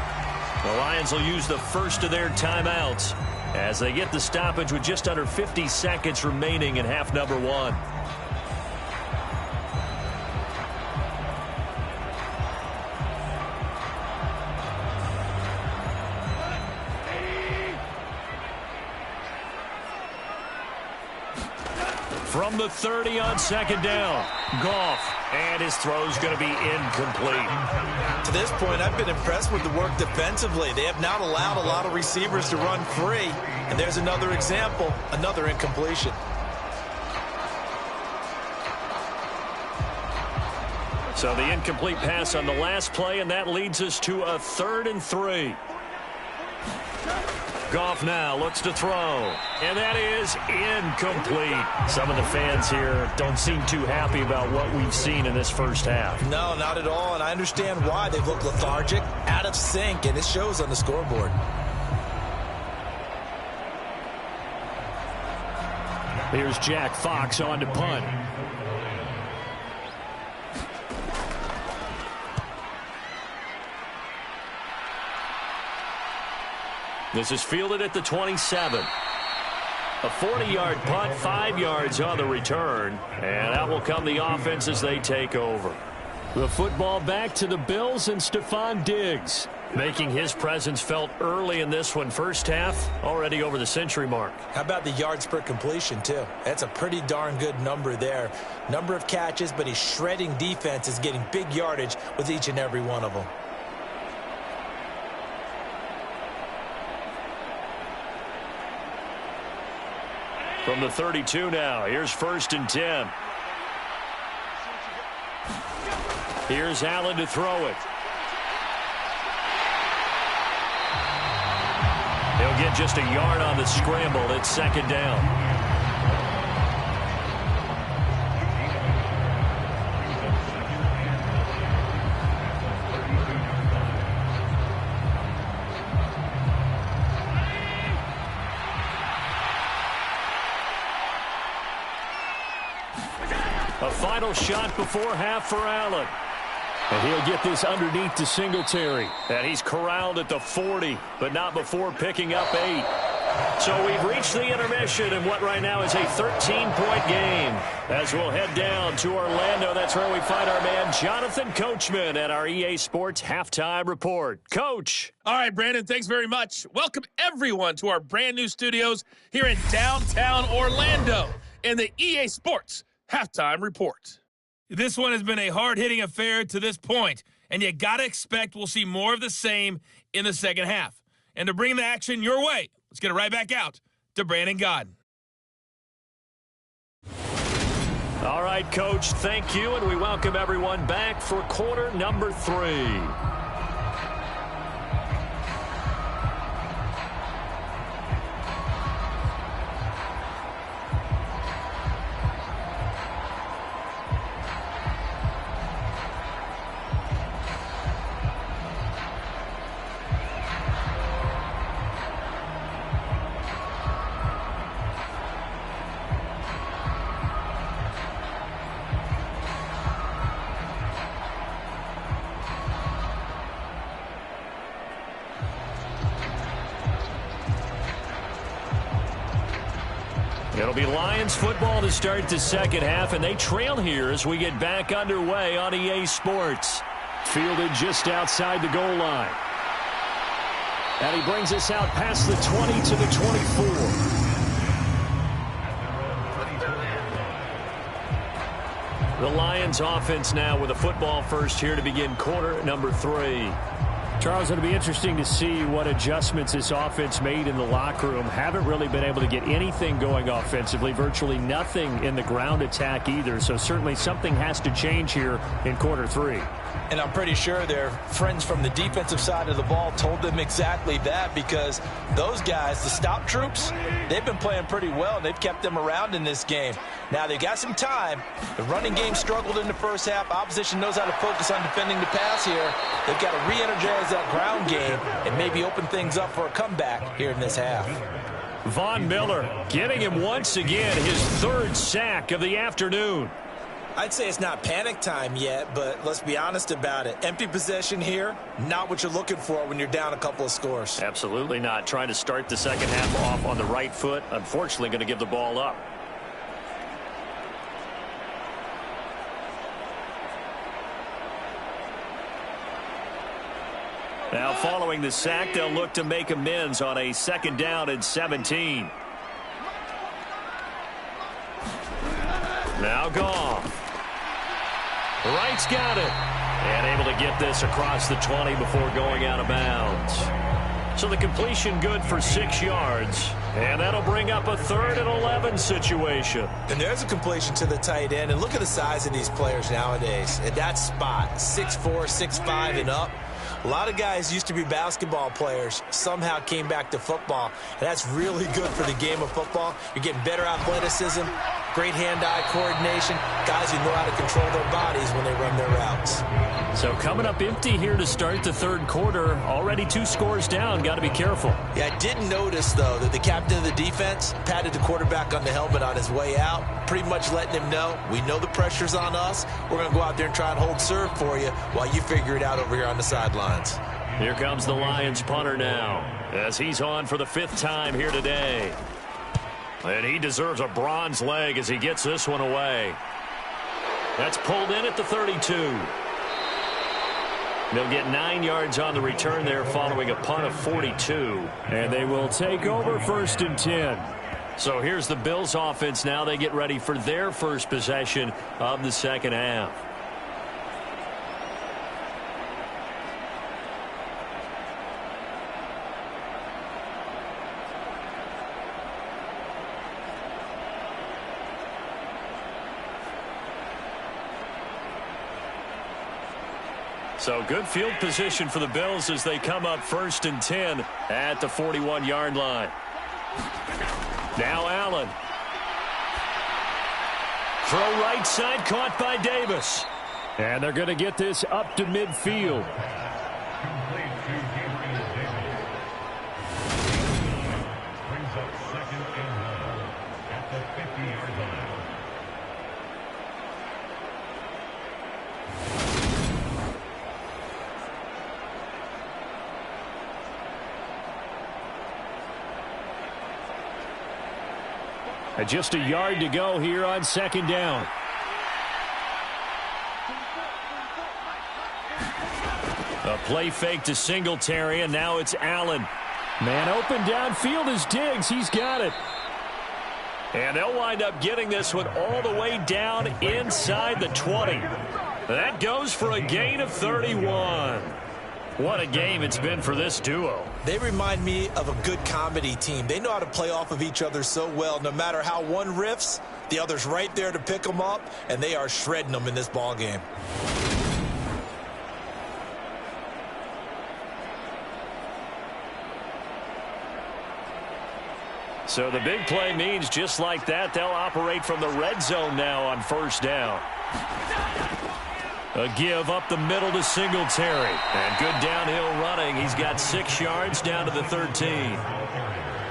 The Lions will use the first of their timeouts as they get the stoppage with just under 50 seconds remaining in half number 1. From the 30 on second down, Goff, and his throw's going to be incomplete. To this point, I've been impressed with the work defensively. They have not allowed a lot of receivers to run free, and there's another example, another incompletion. So the incomplete pass on the last play, and that leads us to a 3rd and 3. Goff now looks to throw, and that is incomplete. Some of the fans here don't seem too happy about what we've seen in this first half. No, not at all, and I understand why. They've looked lethargic, out of sync, and it shows on the scoreboard. Here's Jack Fox on to punt. This is fielded at the 27. A 40-yard punt, 5 yards on the return. And out will come the offense as they take over. The football back to the Bills and Stephon Diggs, making his presence felt early in this one. First half, already over the century mark. How about the yards per completion, too? That's a pretty darn good number there. Number of catches, but he's shredding defenses, getting big yardage with each and every one of them. From the 32 now, here's 1st and 10. Here's Allen to throw it. He'll get just a yard on the scramble. It's 2nd down. A final shot before half for Allen. And he'll get this underneath to Singletary. And he's corralled at the 40, but not before picking up 8. So we've reached the intermission in what right now is a 13-point game. As we'll head down to Orlando, that's where we find our man Jonathan Coachman at our EA Sports Halftime Report. Coach. All right, Brandon, thanks very much. Welcome, everyone, to our brand new studios here in downtown Orlando in the EA Sports Halftime Report. This one has been a hard-hitting affair to this point, and you got to expect we'll see more of the same in the second half. And to bring the action your way, let's get it right back out to Brandon Godden. All right, Coach, thank you, and we welcome everyone back for quarter number 3. It'll be Lions football to start the second half, and they trail here as we get back underway on EA Sports. Fielded just outside the goal line. And he brings us out past the 20 to the 24. The Lions offense now with a football first here to begin quarter number 3. Charles, it'll be interesting to see what adjustments this offense made in the locker room. Haven't really been able to get anything going offensively, virtually nothing in the ground attack either. So certainly something has to change here in quarter 3. And I'm pretty sure their friends from the defensive side of the ball told them exactly that, because those guys, the stop troops, they've been playing pretty well. They've kept them around in this game. Now, they've got some time. The running game struggled in the first half. Opposition knows how to focus on defending the pass here. They've got to re-energize that ground game and maybe open things up for a comeback here in this half. Von Miller getting him once again his 3rd sack of the afternoon. I'd say it's not panic time yet, but let's be honest about it. Empty possession here, not what you're looking for when you're down a couple of scores. Absolutely not. Trying to start the second half off on the right foot. Unfortunately, going to give the ball up. Now, following the sack, they'll look to make amends on a 2nd down and 17. Now Goff. Wright's got it. And able to get this across the 20 before going out of bounds. So the completion good for 6 yards. And that'll bring up a 3rd and 11 situation. And there's a completion to the tight end. And look at the size of these players nowadays. At that spot, 6'4", 6'5", and up. A lot of guys used to be basketball players, somehow came back to football, and that's really good for the game of football. You're getting better athleticism, great hand-eye coordination, guys who know how to control their bodies when they run their routes. So coming up empty here to start the third quarter. Already 2 scores down. Got to be careful. Yeah, I didn't notice, though, that the captain of the defense patted the quarterback on the helmet on his way out, pretty much letting him know, we know the pressure's on us. We're going to go out there and try and hold serve for you while you figure it out over here on the sidelines. Here comes the Lions punter now, as he's on for the 5th time here today. And he deserves a bronze leg as he gets this one away. That's pulled in at the 32. They'll get 9 yards on the return there following a punt of 42. And they will take over 1st and 10. So here's the Bills offense now. They get ready for their first possession of the second half. So good field position for the Bills as they come up 1st and 10 at the 41-yard line. Now Allen. Throw right side caught by Davis. And they're going to get this up to midfield. Brings up 2nd and 1 at the 50-yard line. Just a yard to go here on 2nd down. A play fake to Singletary, and now it's Allen. Man open downfield is Diggs. He's got it. And they'll wind up getting this one all the way down inside the 20. That goes for a gain of 31. What a game it's been for this duo. They remind me of a good comedy team. They know how to play off of each other so well. No matter how one riffs, the other's right there to pick them up, and they are shredding them in this ball game. So the big play means just like that, they'll operate from the red zone now on 1st down. A give up the middle to Singletary. And good downhill running. He's got 6 yards down to the 13.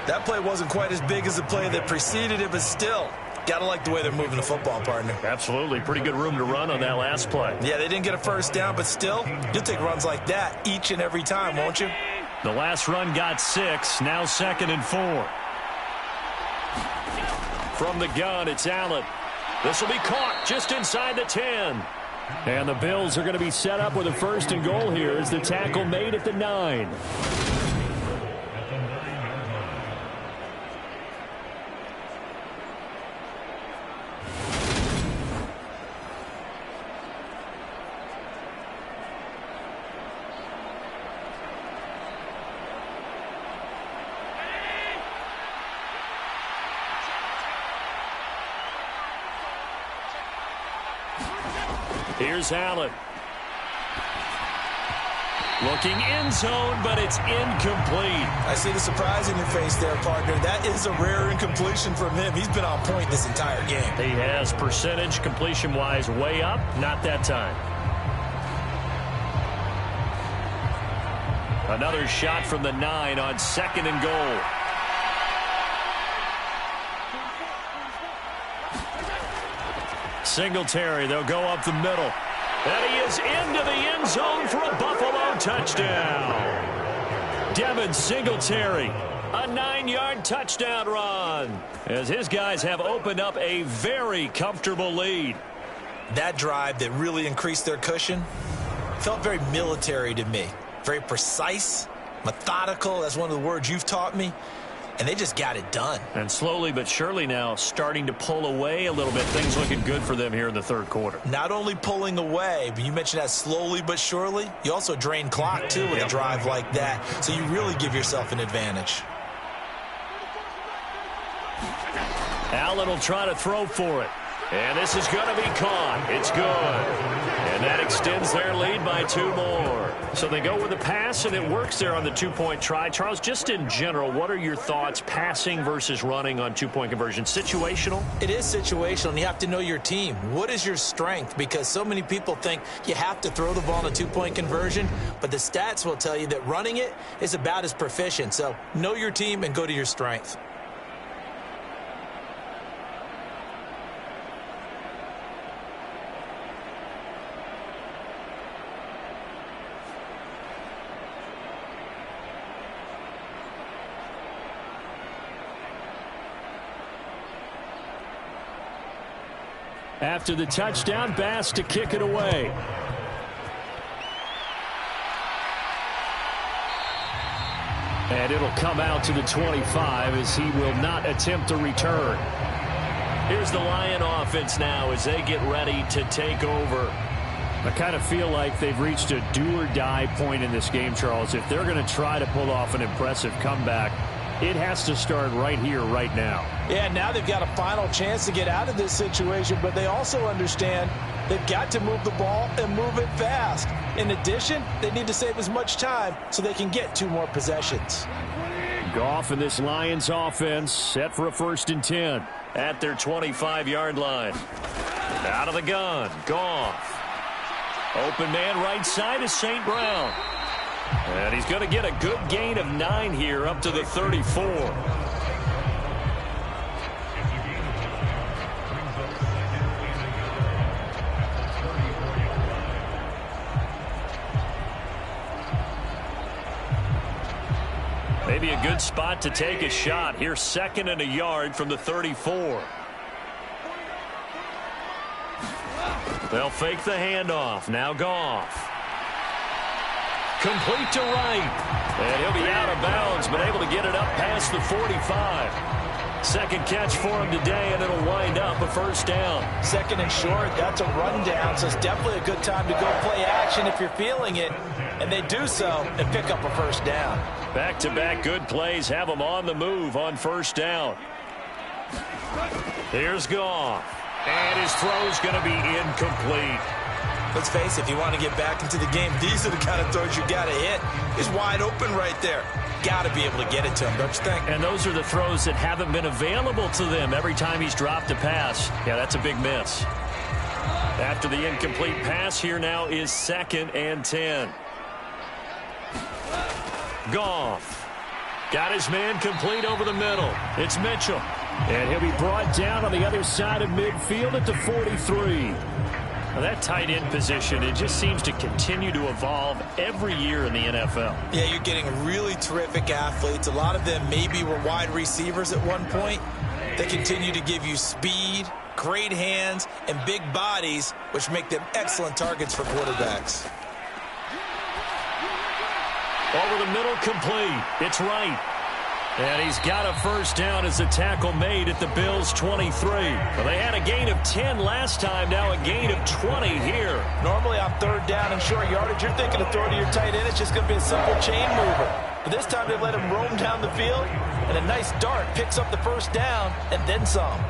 That play wasn't quite as big as the play that preceded it, but still, gotta like the way they're moving the football, partner. Absolutely. Pretty good room to run on that last play. Yeah, they didn't get a 1st down, but still, you'll take runs like that each and every time, won't you? The last run got 6. Now 2nd and 4. From the gun, it's Allen. This will be caught just inside the 10. And the Bills are going to be set up with a 1st and goal here as the tackle made at the 9. Here's Allen. Looking end zone, but it's incomplete. I see the surprise in your face there, partner. That is a rare incompletion from him. He's been on point this entire game. He has percentage completion-wise way up. Not that time. Another shot from the 9 on 2nd and goal. Singletary, they'll go up the middle. And he is into the end zone for a Buffalo touchdown. Devin Singletary, a 9-yard touchdown run, as his guys have opened up a very comfortable lead. That drive that really increased their cushion felt very military to me. Very precise, methodical. That's one of the words you've taught me. And they just got it done. And slowly but surely now starting to pull away a little bit. Things looking good for them here in the third quarter. Not only pulling away, but you mentioned that slowly but surely. You also drain clock, too, with a drive like that. So you really give yourself an advantage. Allen will try to throw for it. And this is going to be caught. It's good. And that extends their lead by 2 more. So they go with a pass, and it works there on the two-point try. Charles, just in general, what are your thoughts passing versus running on two-point conversion? Situational? It is situational, and you have to know your team. What is your strength? Because so many people think you have to throw the ball in a two-point conversion, but the stats will tell you that running it is about as proficient. So know your team and go to your strength. After the touchdown, Bass to kick it away. And it'll come out to the 25 as he will not attempt to return. Here's the Lion offense now as they get ready to take over. I kind of feel like they've reached a do-or-die point in this game, Charles. If they're going to try to pull off an impressive comeback, it has to start right here, right now. Yeah, now they've got a final chance to get out of this situation, but they also understand they've got to move the ball and move it fast. In addition, they need to save as much time so they can get 2 more possessions. Goff and this Lions offense set for a 1st and 10 at their 25-yard line. Out of the gun, Goff. Open man right side is St. Brown. And he's going to get a good gain of 9 here up to the 34. Maybe a good spot to take a shot. Here's 2nd and a yard from the 34. They'll fake the handoff. Now Goff. Complete to right. And he'll be out of bounds, but able to get it up past the 45. 2nd catch for him today, and it'll wind up a 1st down. 2nd and short, that's a rundown, so it's definitely a good time to go play action if you're feeling it. And they do so and pick up a 1st down. Back-to-back good plays have them on the move on 1st down. Here's Goff. And his throw's going to be incomplete. Let's face it, if you want to get back into the game, these are the kind of throws you got to hit. He's wide open right there. Got to be able to get it to him, don't you think? And those are the throws that haven't been available to them every time he's dropped a pass. Yeah, that's a big miss. After the incomplete pass, here now is 2nd and 10. Goff. Got his man complete over the middle. It's Mitchell. And he'll be brought down on the other side of midfield at the 43. Now that tight end position, it just seems to continue to evolve every year in the NFL. Yeah, you're getting really terrific athletes. A lot of them maybe were wide receivers at one point. They continue to give you speed, great hands, and big bodies, which make them excellent targets for quarterbacks. Over the middle, complete. It's right. And he's got a 1st down as the tackle made at the Bills' 23. Well, they had a gain of 10 last time, now a gain of 20 here. Normally on 3rd down and short yardage, you're thinking of throwing to your tight end. It's just going to be a simple chain mover. But this time they let him roam down the field, and a nice dart picks up the 1st down and then some.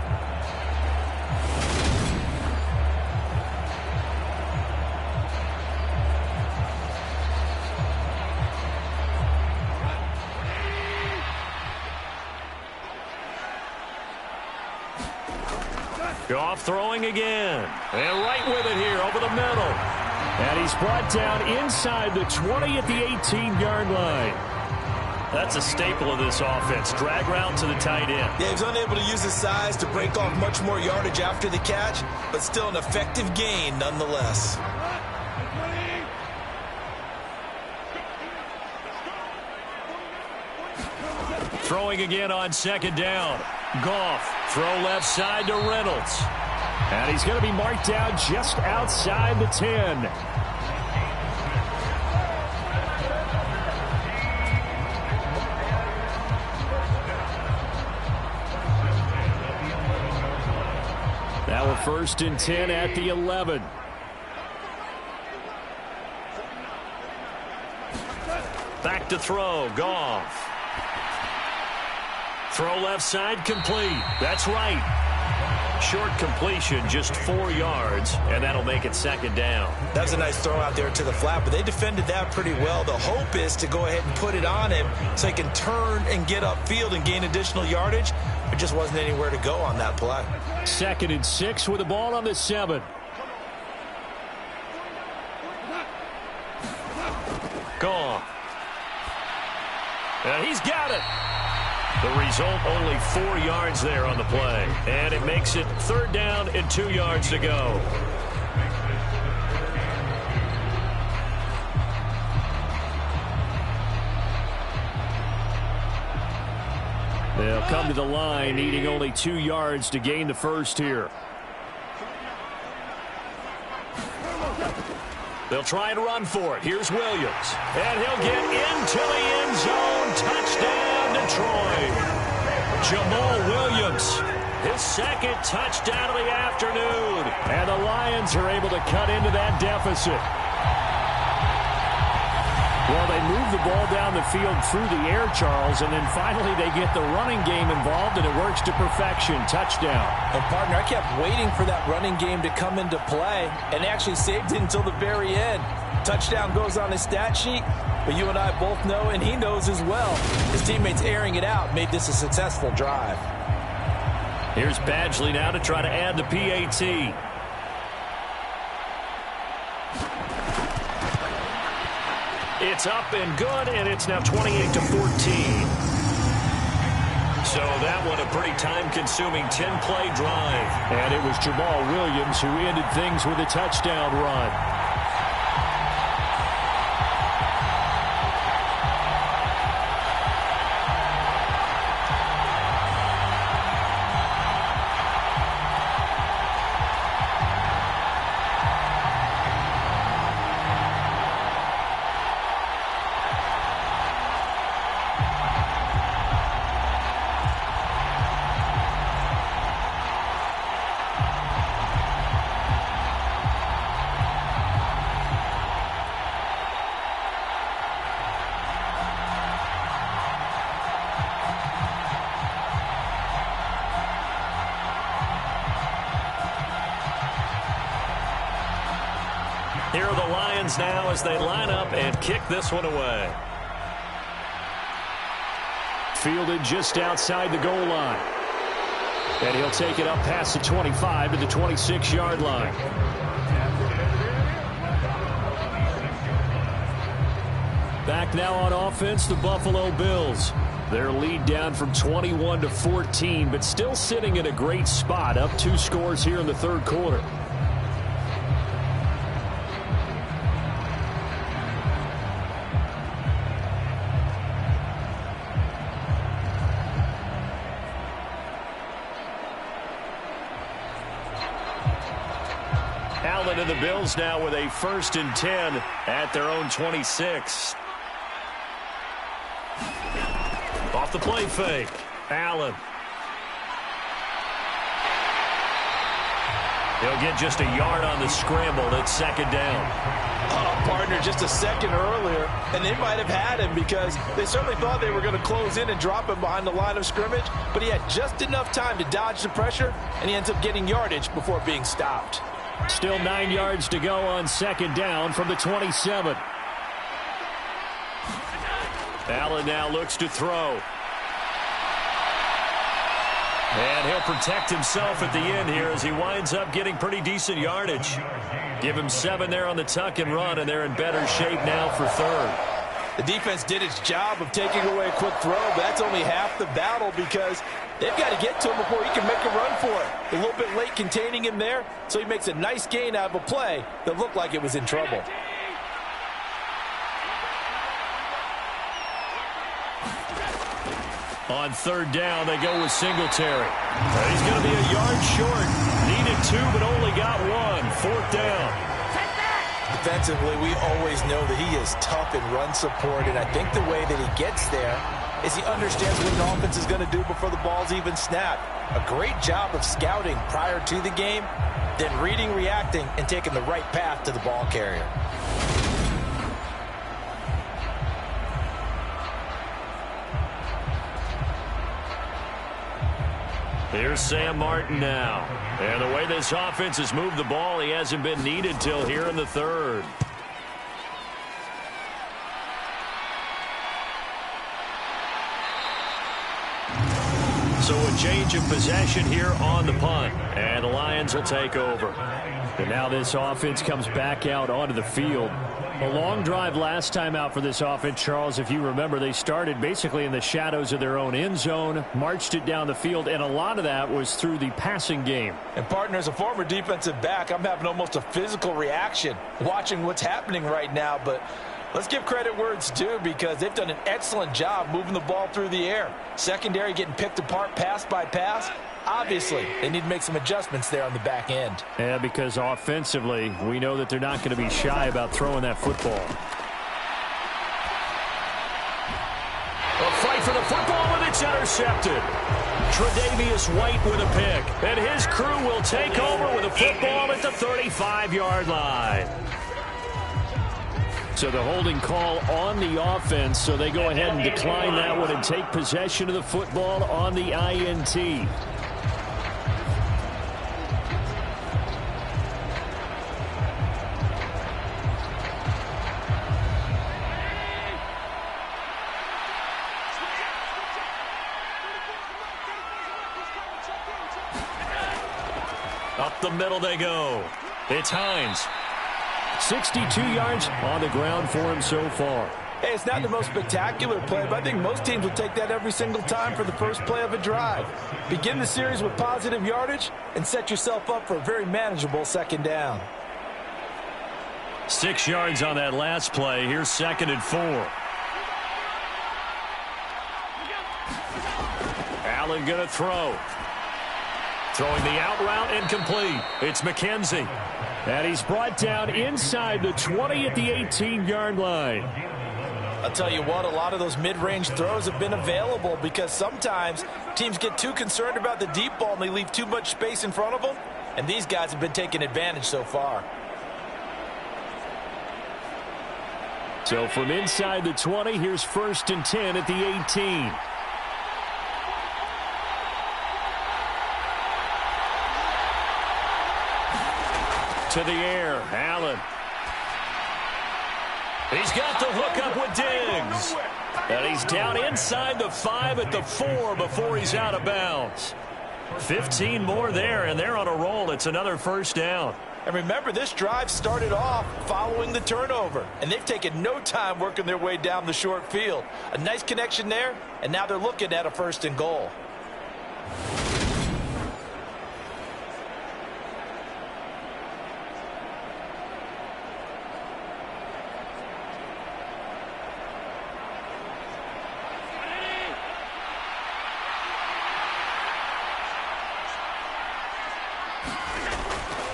Goff throwing again. And right with it here over the middle. And he's brought down inside the 20 at the 18-yard line. That's a staple of this offense. Drag route to the tight end. Yeah, he was unable to use his size to break off much more yardage after the catch, but still an effective gain nonetheless. Throwing again on 2nd down. Goff. Throw left side to Reynolds. And he's going to be marked down just outside the 10. Now a 1st and 10 at the 11. Back to throw. Goff. Throw left side complete. That's right. Short completion, just 4 yards, and that'll make it second down. That was a nice throw out there to the flat, but they defended that pretty well. The hope is to go ahead and put it on him so he can turn and get upfield and gain additional yardage. There just wasn't anywhere to go on that play. 2nd and 6 with the ball on the 7. Gone. And he's got it. The result, only 4 yards there on the play. And it makes it 3rd down and 2 yards to go. They'll come to the line, needing only 2 yards to gain the first here. They'll try and run for it. Here's Williams. And he'll get into the end zone. Touchdown, Detroit. Jamal Williams, his 2nd touchdown of the afternoon. And the Lions are able to cut into that deficit. Well, they move the ball down the field through the air, Charles, and then finally they get the running game involved, and it works to perfection. Touchdown. And, partner, I kept waiting for that running game to come into play, and they actually saved it until the very end. Touchdown goes on his stat sheet, but you and I both know, and he knows as well, his teammates airing it out made this a successful drive. Here's Badgley now to try to add the PAT. It's up and good, and it's now 28-14. So that one a pretty time-consuming 10-play drive. And it was Jamal Williams who ended things with a touchdown run. Here are the Lions now as they line up and kick this one away. Fielded just outside the goal line. And he'll take it up past the 25 to the 26-yard line. Back now on offense, the Buffalo Bills. Their lead down from 21-14, but still sitting in a great spot, up 2 scores here in the 3rd quarter. Allen and the Bills now with a 1st and 10 at their own 26. Off the play fake. Allen. He'll get just a yard on the scramble. It's 2nd down. Partner, just a second earlier, and they might have had him because they certainly thought they were going to close in and drop him behind the line of scrimmage, but he had just enough time to dodge the pressure, and he ends up getting yardage before being stopped. Still 9 yards to go on 2nd down from the 27. Allen now looks to throw. And he'll protect himself at the end here as he winds up getting pretty decent yardage. Give him 7 there on the tuck and run, and they're in better shape now for 3rd. The defense did its job of taking away a quick throw, but that's only half the battle because they've got to get to him before he can make a run for it. A little bit late containing him there, so he makes a nice gain out of a play that looked like it was in trouble. On 3rd down, they go with Singletary. He's going to be a yard short. Needed 2, but only got 1. 4th down. Defensively, we always know that he is tough in run support, and I think the way that he gets there is he understands what an offense is going to do before the ball's even snapped. A great job of scouting prior to the game, then reading, reacting, and taking the right path to the ball carrier. Here's Sam Martin now. And the way this offense has moved the ball, he hasn't been needed till here in the third. So a change of possession here on the punt. And the Lions will take over. And now this offense comes back out onto the field. A long drive last time out for this offense, Charles. If you remember, they started basically in the shadows of their own end zone, marched it down the field, and a lot of that was through the passing game. And, partner, as a former defensive back, I'm having almost a physical reaction watching what's happening right now. But let's give credit where it's due, because they've done an excellent job moving the ball through the air. Secondary getting picked apart pass by pass. Obviously, they need to make some adjustments there on the back end. Yeah, because offensively, we know that they're not going to be shy about throwing that football. A fight for the football, and it's intercepted. Tre'Davious White with a pick. And his crew will take over with a football at the 35-yard line. So the holding call on the offense, so they go ahead and decline that one and take possession of the football on the INT. Up the middle they go. It's Hines. 62 yards on the ground for him so far. Hey, it's not the most spectacular play, but I think most teams will take that every single time for the first play of a drive. Begin the series with positive yardage and set yourself up for a very manageable second down. 6 yards on that last play. Here's 2nd and 4. Allen going to throw. Throwing the out route incomplete. It's McKenzie. And he's brought down inside the 20 at the 18-yard line. I'll tell you what, a lot of those mid-range throws have been available because sometimes teams get too concerned about the deep ball and they leave too much space in front of them. And these guys have been taking advantage so far. So from inside the 20, here's 1st and 10 at the 18. To the air, Allen. He's got the hook up with Diggs. And he's down inside the 5 at the 4 before he's out of bounds. 15 more there, and they're on a roll. It's another first down. And remember, this drive started off following the turnover, and they've taken no time working their way down the short field. A nice connection there, and now they're looking at a 1st and goal.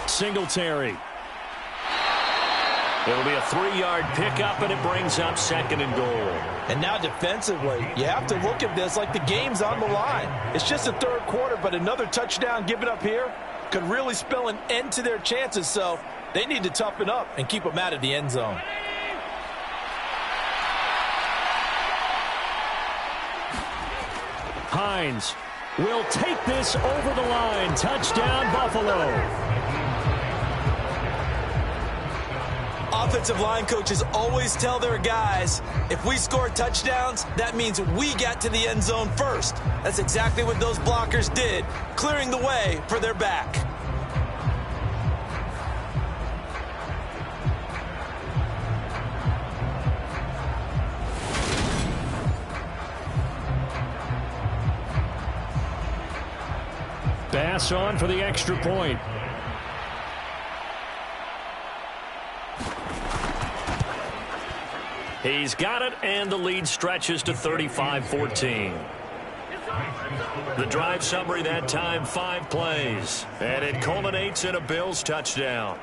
Singletary. It'll be a 3-yard pickup, and it brings up 2nd and goal. And now defensively, you have to look at this like the game's on the line. It's just the 3rd quarter, but another touchdown given up here could really spell an end to their chances, so they need to toughen up and keep them out of the end zone. Hines will take this over the line. Touchdown, Buffalo. Offensive line coaches always tell their guys, if we score touchdowns, that means we got to the end zone first. That's exactly what those blockers did, clearing the way for their back. Bass on for the extra point. He's got it, and the lead stretches to 35-14. The drive summary that time, 5 plays. And it culminates in a Bills touchdown.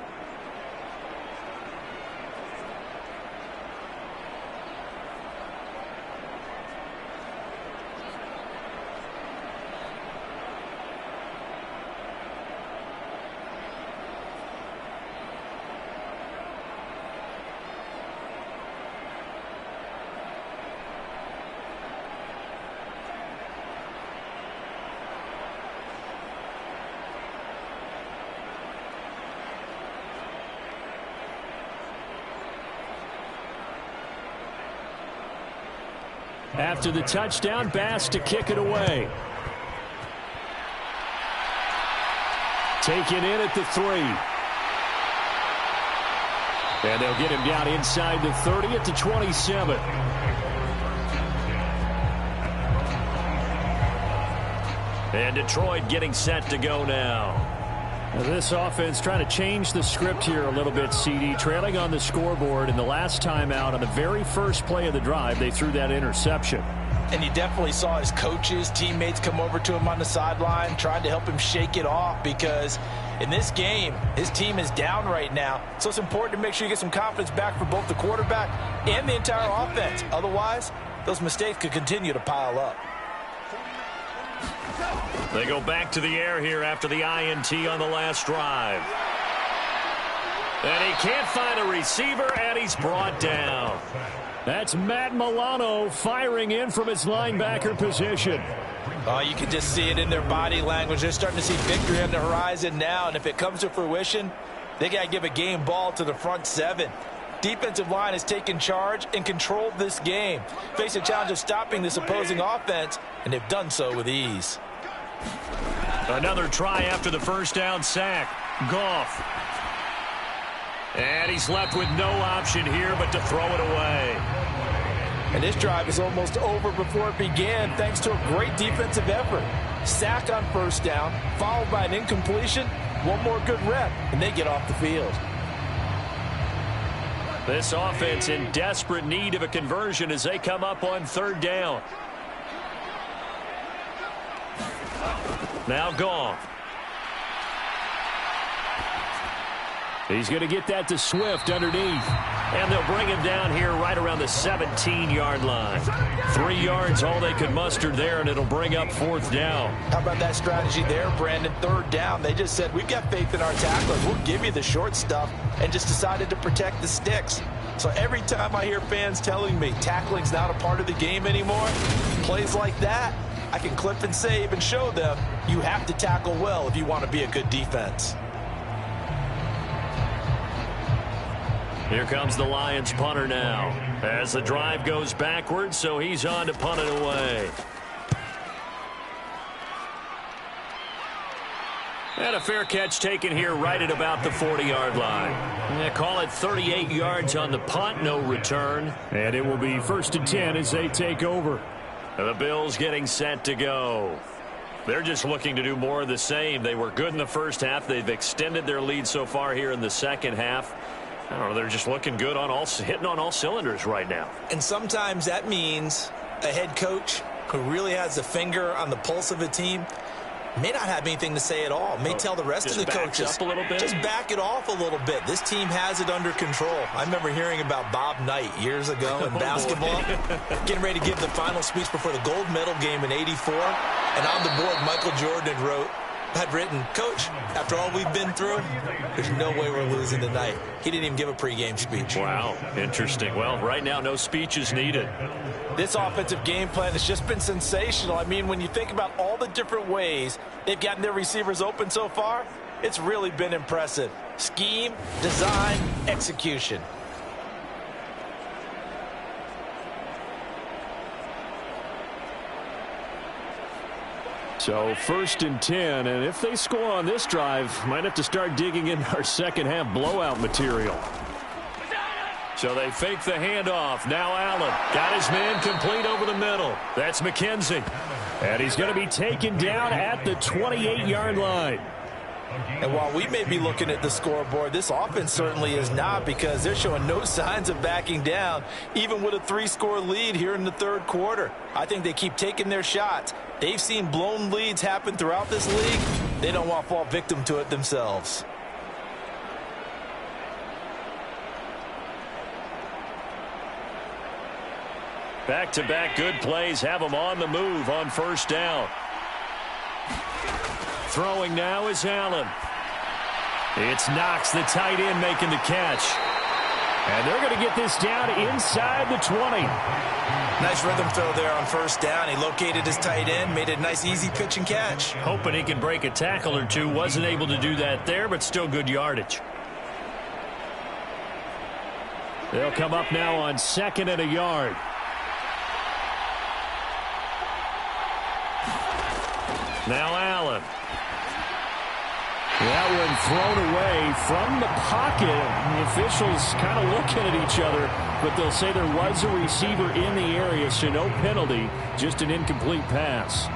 After the touchdown, Bass to kick it away. Taken in at the 3. And they'll get him down inside the 30 at the 27. And Detroit getting set to go now. This offense trying to change the script here a little bit, CD. Trailing on the scoreboard, and the last time out on the very first play of the drive, they threw that interception. And you definitely saw his coaches, teammates come over to him on the sideline, trying to help him shake it off, because in this game, his team is down right now. So it's important to make sure you get some confidence back for both the quarterback and the entire offense. Otherwise, those mistakes could continue to pile up. They go back to the air here after the INT on the last drive. And he can't find a receiver, and he's brought down. That's Matt Milano firing in from his linebacker position. Oh, you can just see it in their body language. They're starting to see victory on the horizon now, and if it comes to fruition, they got to give a game ball to the front 7. Defensive line has taken charge and controlled this game. Face a challenge of stopping this opposing offense, and they've done so with ease. Another try after the first down sack. Goff. And he's left with no option here but to throw it away. And this drive is almost over before it began thanks to a great defensive effort. Sack on first down, followed by an incompletion. One more good rep, and they get off the field. This offense in desperate need of a conversion as they come up on third down. Now Goff. He's going to get that to Swift underneath. And they'll bring him down here right around the 17-yard line. 3 yards, all they could muster there, and it'll bring up fourth down. How about that strategy there, Brandon? Third down. They just said, we've got faith in our tacklers. We'll give you the short stuff, and just decided to protect the sticks. So every time I hear fans telling me tackling's not a part of the game anymore, plays like that, I can clip and save and show them you have to tackle well if you want to be a good defense. Here comes the Lions punter now as the drive goes backwards, so he's on to punt it away. And a fair catch taken here right at about the 40-yard line. They call it 38 yards on the punt, no return. And it will be first and 10 as they take over. The Bills getting set to go. They're just looking to do more of the same. They were good in the first half. They've extended their lead so far here in the second half. I don't know, they're just looking good on hitting on all cylinders right now. And sometimes that means a head coach who really has a finger on the pulse of a team may not have anything to say at all. May tell the rest of the coaches, up a little bit. Just back it off a little bit. This team has it under control. I remember hearing about Bob Knight years ago in basketball, getting ready to give the final speech before the gold medal game in '84. And on the board, Michael Jordan had written, Coach, after all we've been through, there's no way we're losing tonight. He didn't even give a pregame speech. Wow, interesting. Well, right now, no speech is needed. This offensive game plan has just been sensational. I mean, when you think about all the different ways they've gotten their receivers open so far, it's really been impressive. Scheme, design, execution. So first and 10, and if they score on this drive, might have to start digging in our second half blowout material. So they fake the handoff. Now Allen got his man complete over the middle. That's McKenzie. And he's going to be taken down at the 28-yard line. And while we may be looking at the scoreboard, this offense certainly is not, because they're showing no signs of backing down, even with a 3-score lead here in the third quarter. I think they keep taking their shots. They've seen blown leads happen throughout this league. They don't want to fall victim to it themselves. Back-to-back good plays have them on the move on first down. Throwing now is Allen. It's Knox, the tight end, making the catch. And they're going to get this down inside the 20. Nice rhythm throw there on first down. He located his tight end, made a nice easy pitch and catch. Hoping he can break a tackle or two. Wasn't able to do that there, but still good yardage. They'll come up now on 2nd and a yard. Now Allen. That one thrown away from the pocket. The officials kind of looking at each other, but they'll say there was a receiver in the area, so no penalty, just an incomplete pass.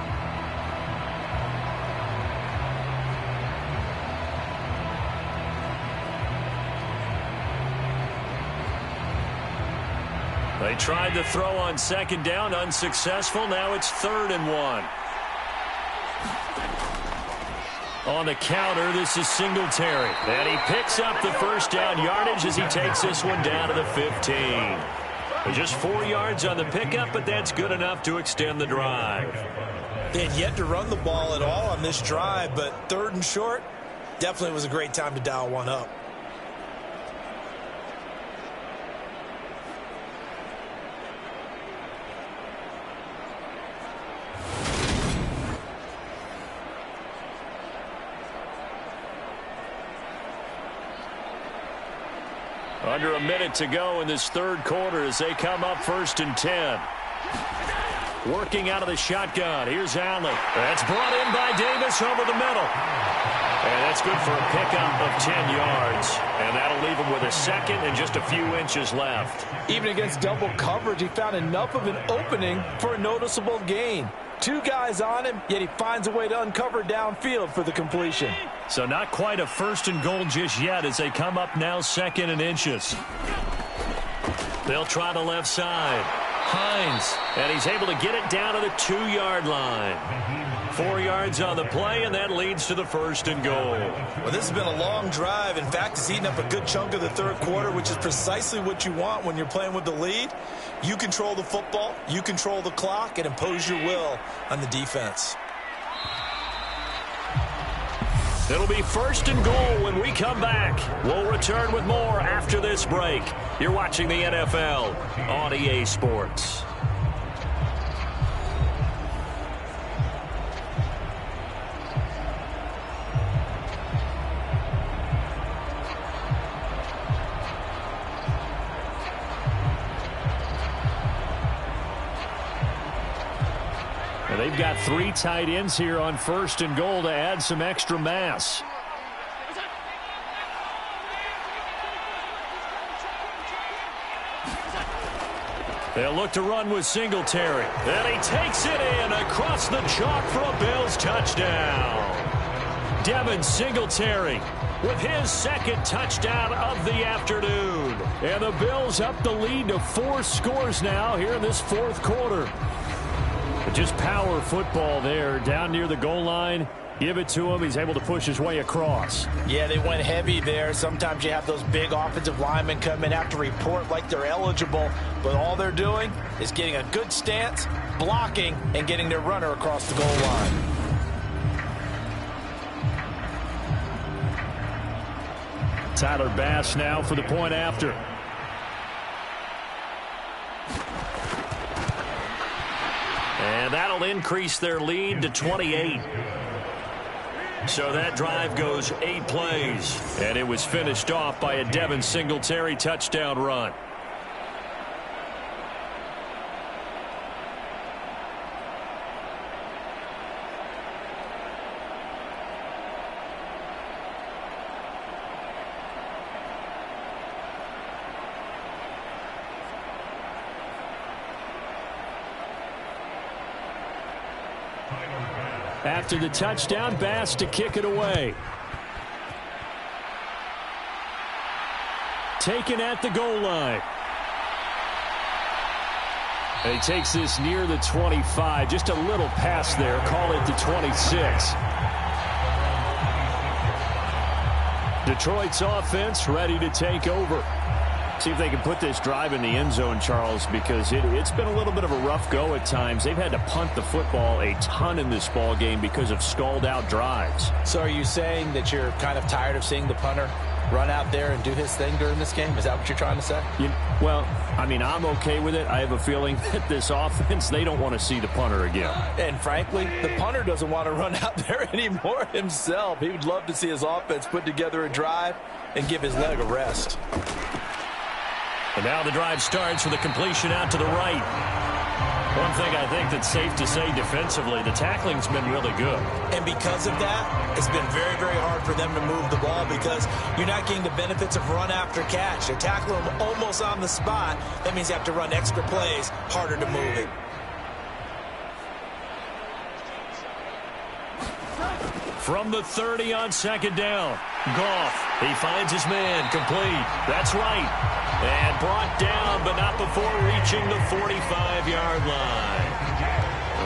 They tried to throw on second down, unsuccessful. Now it's 3rd and 1. On the counter, this is Singletary. And he picks up the first down yardage as he takes this one down to the 15. Just 4 yards on the pickup, but that's good enough to extend the drive. They had yet to run the ball at all on this drive, but 3rd and short, definitely was a great time to dial one up. Under a minute to go in this 3rd quarter as they come up 1st and 10. Working out of the shotgun. Here's Allen. That's brought in by Davis over the middle. And that's good for a pickup of 10 yards. And that'll leave him with a second and just a few inches left. Even against double coverage, he found enough of an opening for a noticeable gain. 2 guys on him, yet he finds a way to uncover downfield for the completion. So not quite a 1st and goal just yet as they come up now 2nd and inches. They'll try the left side. Hines, and he's able to get it down to the 2-yard line. 4 yards on the play, and that leads to the 1st and goal. Well, this has been a long drive. In fact, it's eaten up a good chunk of the 3rd quarter, which is precisely what you want when you're playing with the lead. You control the football, you control the clock, and impose your will on the defense. It'll be 1st and goal when we come back. We'll return with more after this break. You're watching the NFL on EA Sports. They've got 3 tight ends here on 1st and goal to add some extra mass. They'll look to run with Singletary. And he takes it in across the chalk for a Bills touchdown. Devin Singletary with his 2nd touchdown of the afternoon. And the Bills up the lead to 4 scores now here in this 4th quarter. Just power football there down near the goal line. Give it to him. He's able to push his way across. Yeah, they went heavy there. Sometimes you have those big offensive linemen come in, have to report like they're eligible, but all they're doing is getting a good stance, blocking, and getting their runner across the goal line. Tyler Bass now for the point after. And that'll increase their lead to 28. So that drive goes 8 plays. And it was finished off by a Devin Singletary touchdown run. After the touchdown, Bass to kick it away. Taken at the goal line. And he takes this near the 25. Just a little pass there. Call it the 26. Detroit's offense ready to take over. See if they can put this drive in the end zone, Charles, because it's been a little bit of a rough go at times. They've had to punt the football a ton in this ball game because of stalled-out drives. So are you saying that you're kind of tired of seeing the punter run out there and do his thing during this game? Is that what you're trying to say? Well, I mean, I'm okay with it. I have a feeling that this offense, they don't want to see the punter again. And frankly, the punter doesn't want to run out there anymore himself. He would love to see his offense put together a drive and give his leg a rest. And now the drive starts with a completion out to the right. One thing I think that's safe to say defensively, the tackling's been really good. And because of that, it's been very, very hard for them to move the ball because you're not getting the benefits of run after catch. They're tackling them almost on the spot. That means you have to run extra plays, harder to move it. From the 30 on second down, Goff, he finds his man, complete. That's right. And brought down, but not before reaching the 45-yard line.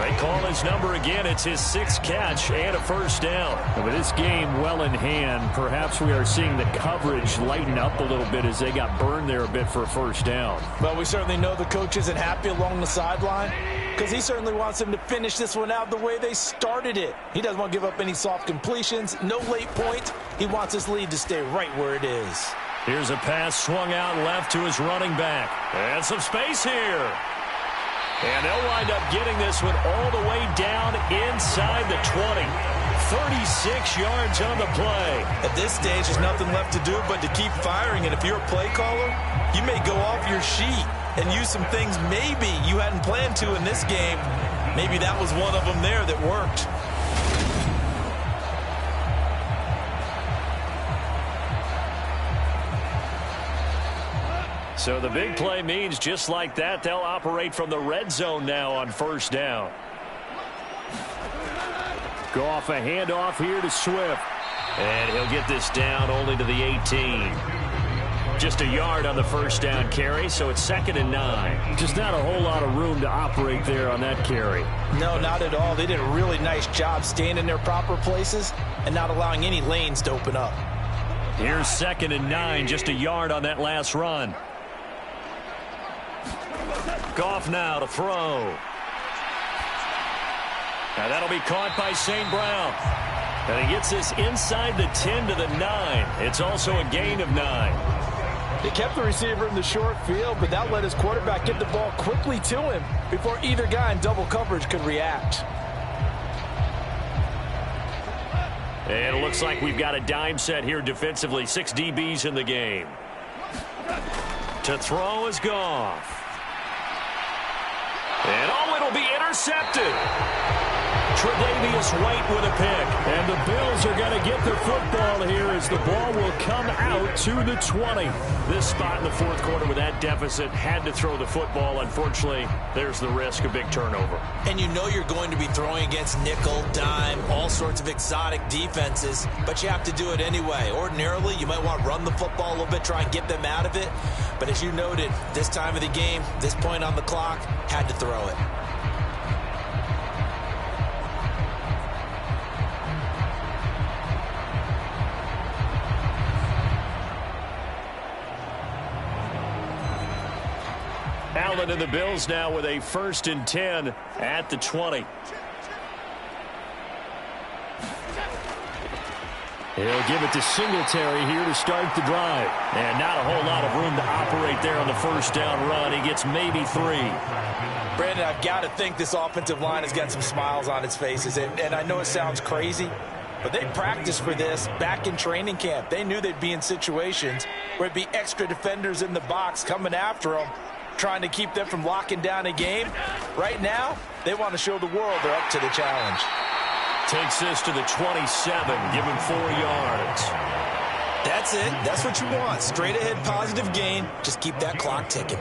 They call his number again. It's his 6th catch and a first down. With this game well in hand, perhaps we are seeing the coverage lighten up a little bit as they got burned there a bit for a first down. Well, we certainly know the coach isn't happy along the sideline because he certainly wants them to finish this one out the way they started it. He doesn't want to give up any soft completions, no late points. He wants his lead to stay right where it is. Here's a pass swung out left to his running back. And some space here. And they'll wind up getting this one all the way down inside the 20. 36 yards on the play. At this stage, there's nothing left to do but to keep firing. And if you're a play caller, you may go off your sheet and use some things maybe you hadn't planned to in this game. Maybe that was one of them there that worked. So the big play means just like that, they'll operate from the red zone now on first down. Goff, a handoff here to Swift. And he'll get this down only to the 18. Just a yard on the first down carry, so it's 2nd and 9. Just not a whole lot of room to operate there on that carry. No, not at all. They did a really nice job staying in their proper places and not allowing any lanes to open up. Here's 2nd and 9, just a yard on that last run. Goff now to throw. Now that'll be caught by St. Brown. And he gets this inside the 10 to the 9. It's also a gain of 9. They kept the receiver in the short field, but that let his quarterback get the ball quickly to him before either guy in double coverage could react. And it looks like we've got a dime set here defensively. 6 DBs in the game. To throw is Goff. And it'll be intercepted. Tre'Davious White with a pick. And the Bills are going to get the football here as the ball will come out to the 20. This spot in the fourth quarter with that deficit, had to throw the football. Unfortunately, there's the risk of big turnover. And you know you're going to be throwing against nickel, dime, all sorts of exotic defenses, but you have to do it anyway. Ordinarily, you might want to run the football a little bit, try and get them out of it. But as you noted, this time of the game, this point on the clock, had to throw it. Allen and the Bills now with a 1st and 10 at the 20. He'll give it to Singletary here to start the drive. And not a whole lot of room to operate there on the first down run. He gets maybe 3. Brandon, I've got to think this offensive line has got some smiles on its faces. And I know it sounds crazy, but they practiced for this back in training camp. They knew they'd be in situations where it'd be extra defenders in the box coming after them, trying to keep them from locking down a game. Right now, they want to show the world they're up to the challenge. Takes this to the 27, give him 4 yards. That's it. That's what you want. Straight ahead positive gain. Just keep that clock ticking.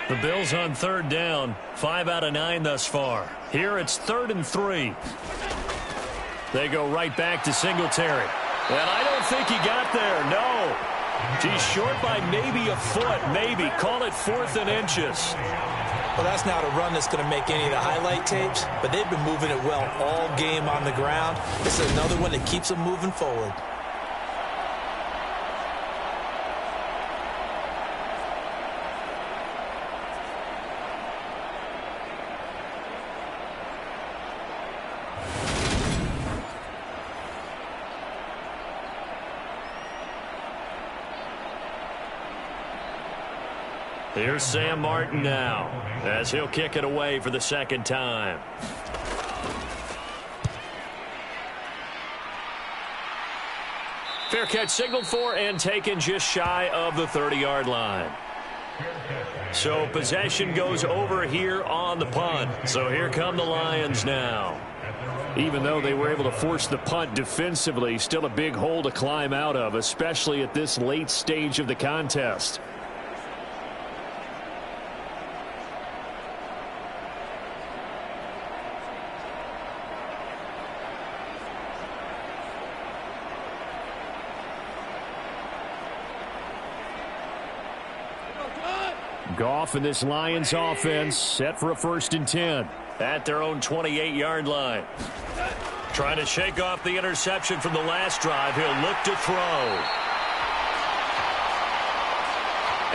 The Bills on 3rd down, 5 out of 9 thus far. Here it's 3rd and 3. They go right back to Singletary. And I don't think he got there, no. He's short by maybe a foot, maybe. Call it 4th and inches. Well, that's not a run that's going to make any of the highlight tapes, but they've been moving it well all game on the ground. This is another one that keeps them moving forward. Here's Sam Martin now, as he'll kick it away for the 2nd time. Fair catch signaled for and taken just shy of the 30-yard line. So possession goes over here on the punt. So here come the Lions now. Even though they were able to force the punt defensively, still a big hole to climb out of, especially at this late stage of the contest. Goff and this Lions offense set for a 1st and 10 at their own 28-yard line. Trying to shake off the interception from the last drive. He'll look to throw.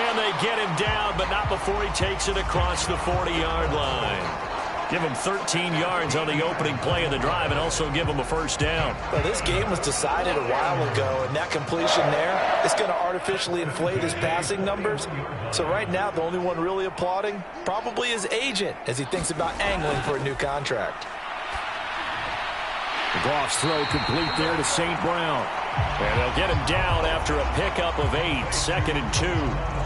And they get him down, but not before he takes it across the 40-yard line. Give him 13 yards on the opening play of the drive and also give him a 1st down. Well, this game was decided a while ago, and that completion there is going to artificially inflate his passing numbers. So right now, the only one really applauding probably his agent as he thinks about angling for a new contract. Goff's throw complete there to St. Brown. And they'll get him down after a pickup of 8, 2nd and 2.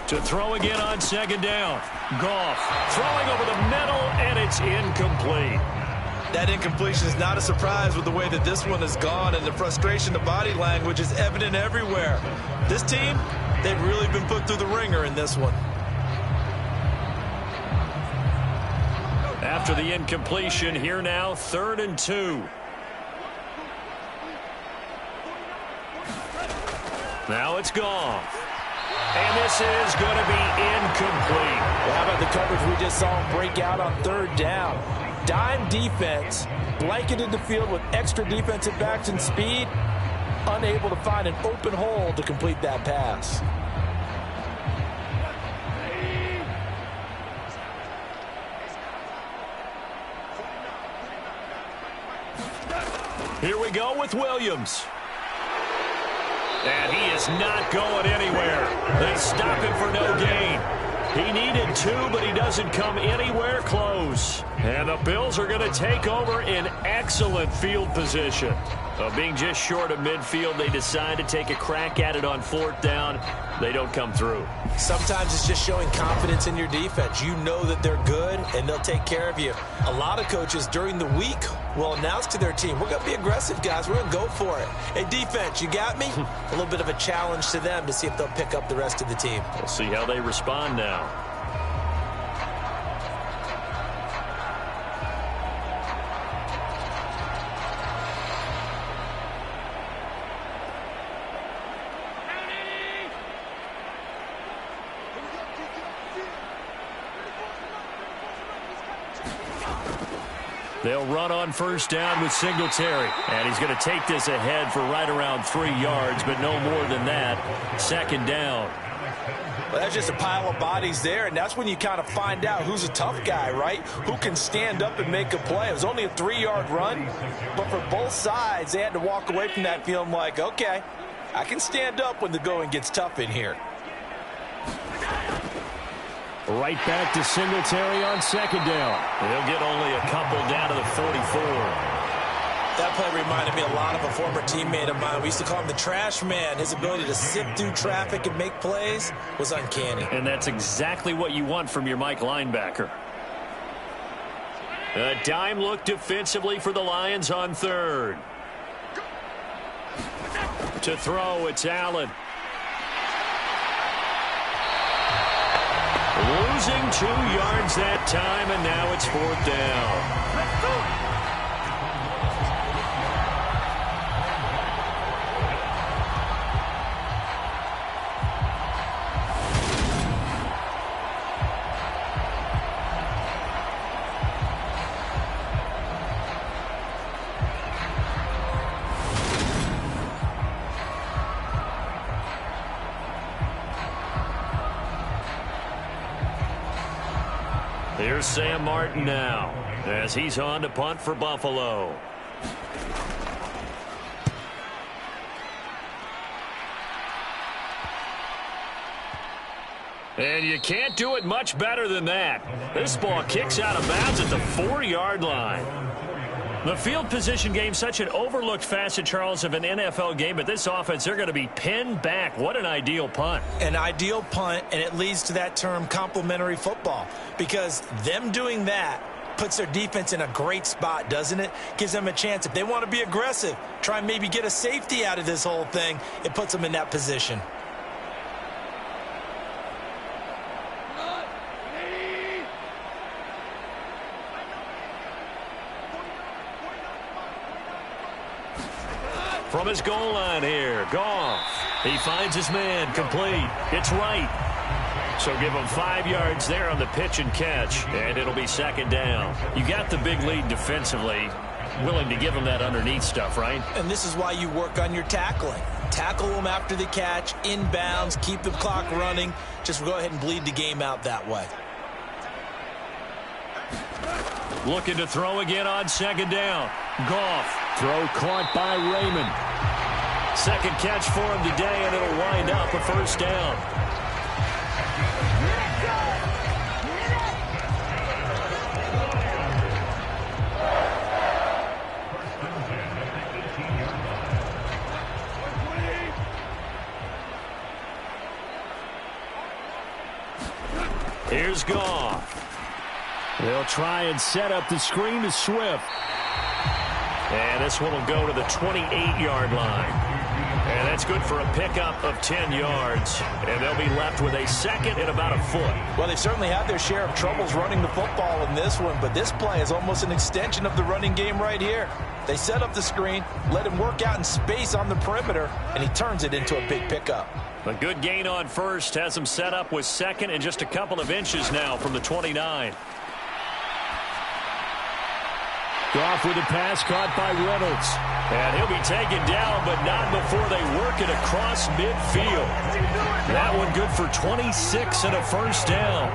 To throw again on 2nd down. Goff throwing over the middle, and it's incomplete. That incompletion is not a surprise with the way that this one has gone, and the frustration, the body language is evident everywhere. This team, they've really been put through the ringer in this one. After the incompletion, here now, 3rd and 2. Now it's Goff. And this is going to be incomplete. Well, how about the coverage we just saw him break out on 3rd down? Dime defense, blanketed the field with extra defensive backs and speed, unable to find an open hole to complete that pass. Here we go with Williams. And he is not going anywhere. They stop him for no gain. He needed 2, but he doesn't come anywhere close. And the Bills are going to take over in excellent field position. Being just short of midfield, they decide to take a crack at it on 4th down. They don't come through. Sometimes it's just showing confidence in your defense. You know that they're good, and they'll take care of you. A lot of coaches during the week will announce to their team, we're going to be aggressive, guys. We're going to go for it. Hey, defense, you got me? A little bit of a challenge to them to see if they'll pick up the rest of the team. We'll see how they respond now. They'll run on 1st down with Singletary. And he's going to take this ahead for right around 3 yards, but no more than that. 2nd down. Well, that's just a pile of bodies there, and that's when you kind of find out who's a tough guy, right? Who can stand up and make a play. It was only a 3-yard run, but for both sides, they had to walk away from that feeling like, okay, I can stand up when the going gets tough in here. Right back to Singletary on 2nd down. They'll get only a couple down to the 44. That play reminded me a lot of a former teammate of mine. We used to call him the trash man. His ability to sift through traffic and make plays was uncanny. And that's exactly what you want from your Mike linebacker. A dime look defensively for the Lions on 3rd. To throw, it's Allen. Losing 2 yards that time, and now it's 4th down. Here's Sam Martin now as he's on to punt for Buffalo. And you can't do it much better than that. This ball kicks out of bounds at the 4-yard line. The field position game, such an overlooked facet, Charles, of an NFL game, but this offense, they're going to be pinned back. What an ideal punt. An ideal punt, and it leads to that term complementary football, because them doing that puts their defense in a great spot, doesn't it? Gives them a chance. If they want to be aggressive, try and maybe get a safety out of this whole thing, it puts them in that position. From his goal line here, Goff. He finds his man, complete. It's right. So give him 5 yards there on the pitch and catch, and it'll be second down. You got the big lead defensively. Willing to give him that underneath stuff, right? And this is why you work on your tackling. Tackle them after the catch, inbounds, keep the clock running. Just go ahead and bleed the game out that way. Looking to throw again on second down. Goff. Throw caught by Raymond. Second catch for him today, and it'll wind up a first down. Here's Goff. They'll try and set up the screen to Swift. And this one will go to the 28-yard line. And that's good for a pickup of 10 yards. And they'll be left with a second and about a foot. Well, they certainly had their share of troubles running the football in this one, but this play is almost an extension of the running game right here. They set up the screen, let him work out in space on the perimeter, and he turns it into a big pickup. A good gain on first has him set up with second and just a couple of inches now from the 29. Goff with a pass caught by Reynolds. And he'll be taken down, but not before they work it across midfield. That one good for 26 and a first down.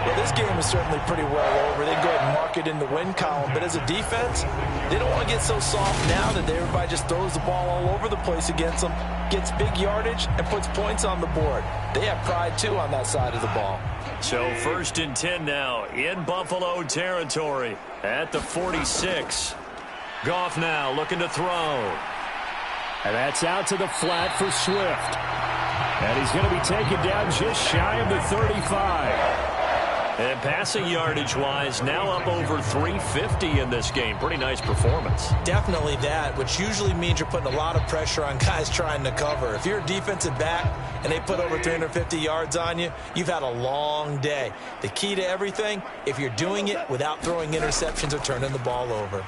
Well, this game is certainly pretty well over. They can go ahead and mark it in the win column. But as a defense, they don't want to get so soft now that everybody just throws the ball all over the place against them, gets big yardage, and puts points on the board. They have pride, too, on that side of the ball. So first and 10 now in Buffalo territory at the 46. Goff now looking to throw. And that's out to the flat for Swift. And he's going to be taken down just shy of the 35. And passing yardage-wise, now up over 350 in this game. Pretty nice performance. Definitely that, which usually means you're putting a lot of pressure on guys trying to cover. If you're a defensive back and they put over 350 yards on you, you've had a long day. The key to everything, if you're doing it without throwing interceptions or turning the ball over.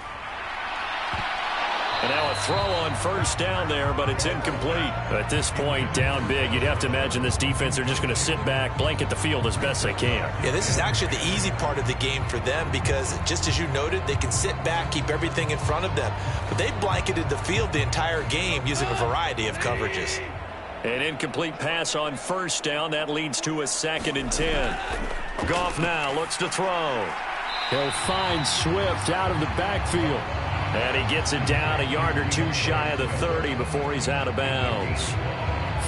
And now a throw on first down there, but it's incomplete. At this point, down big, you'd have to imagine this defense, they're just going to sit back, blanket the field as best they can. Yeah, this is actually the easy part of the game for them because, just as you noted, they can sit back, keep everything in front of them. But they blanketed the field the entire game using a variety of coverages. An incomplete pass on first down. That leads to a second and 10. Goff now looks to throw. He'll find Swift out of the backfield. And he gets it down a yard or two shy of the 30 before he's out of bounds.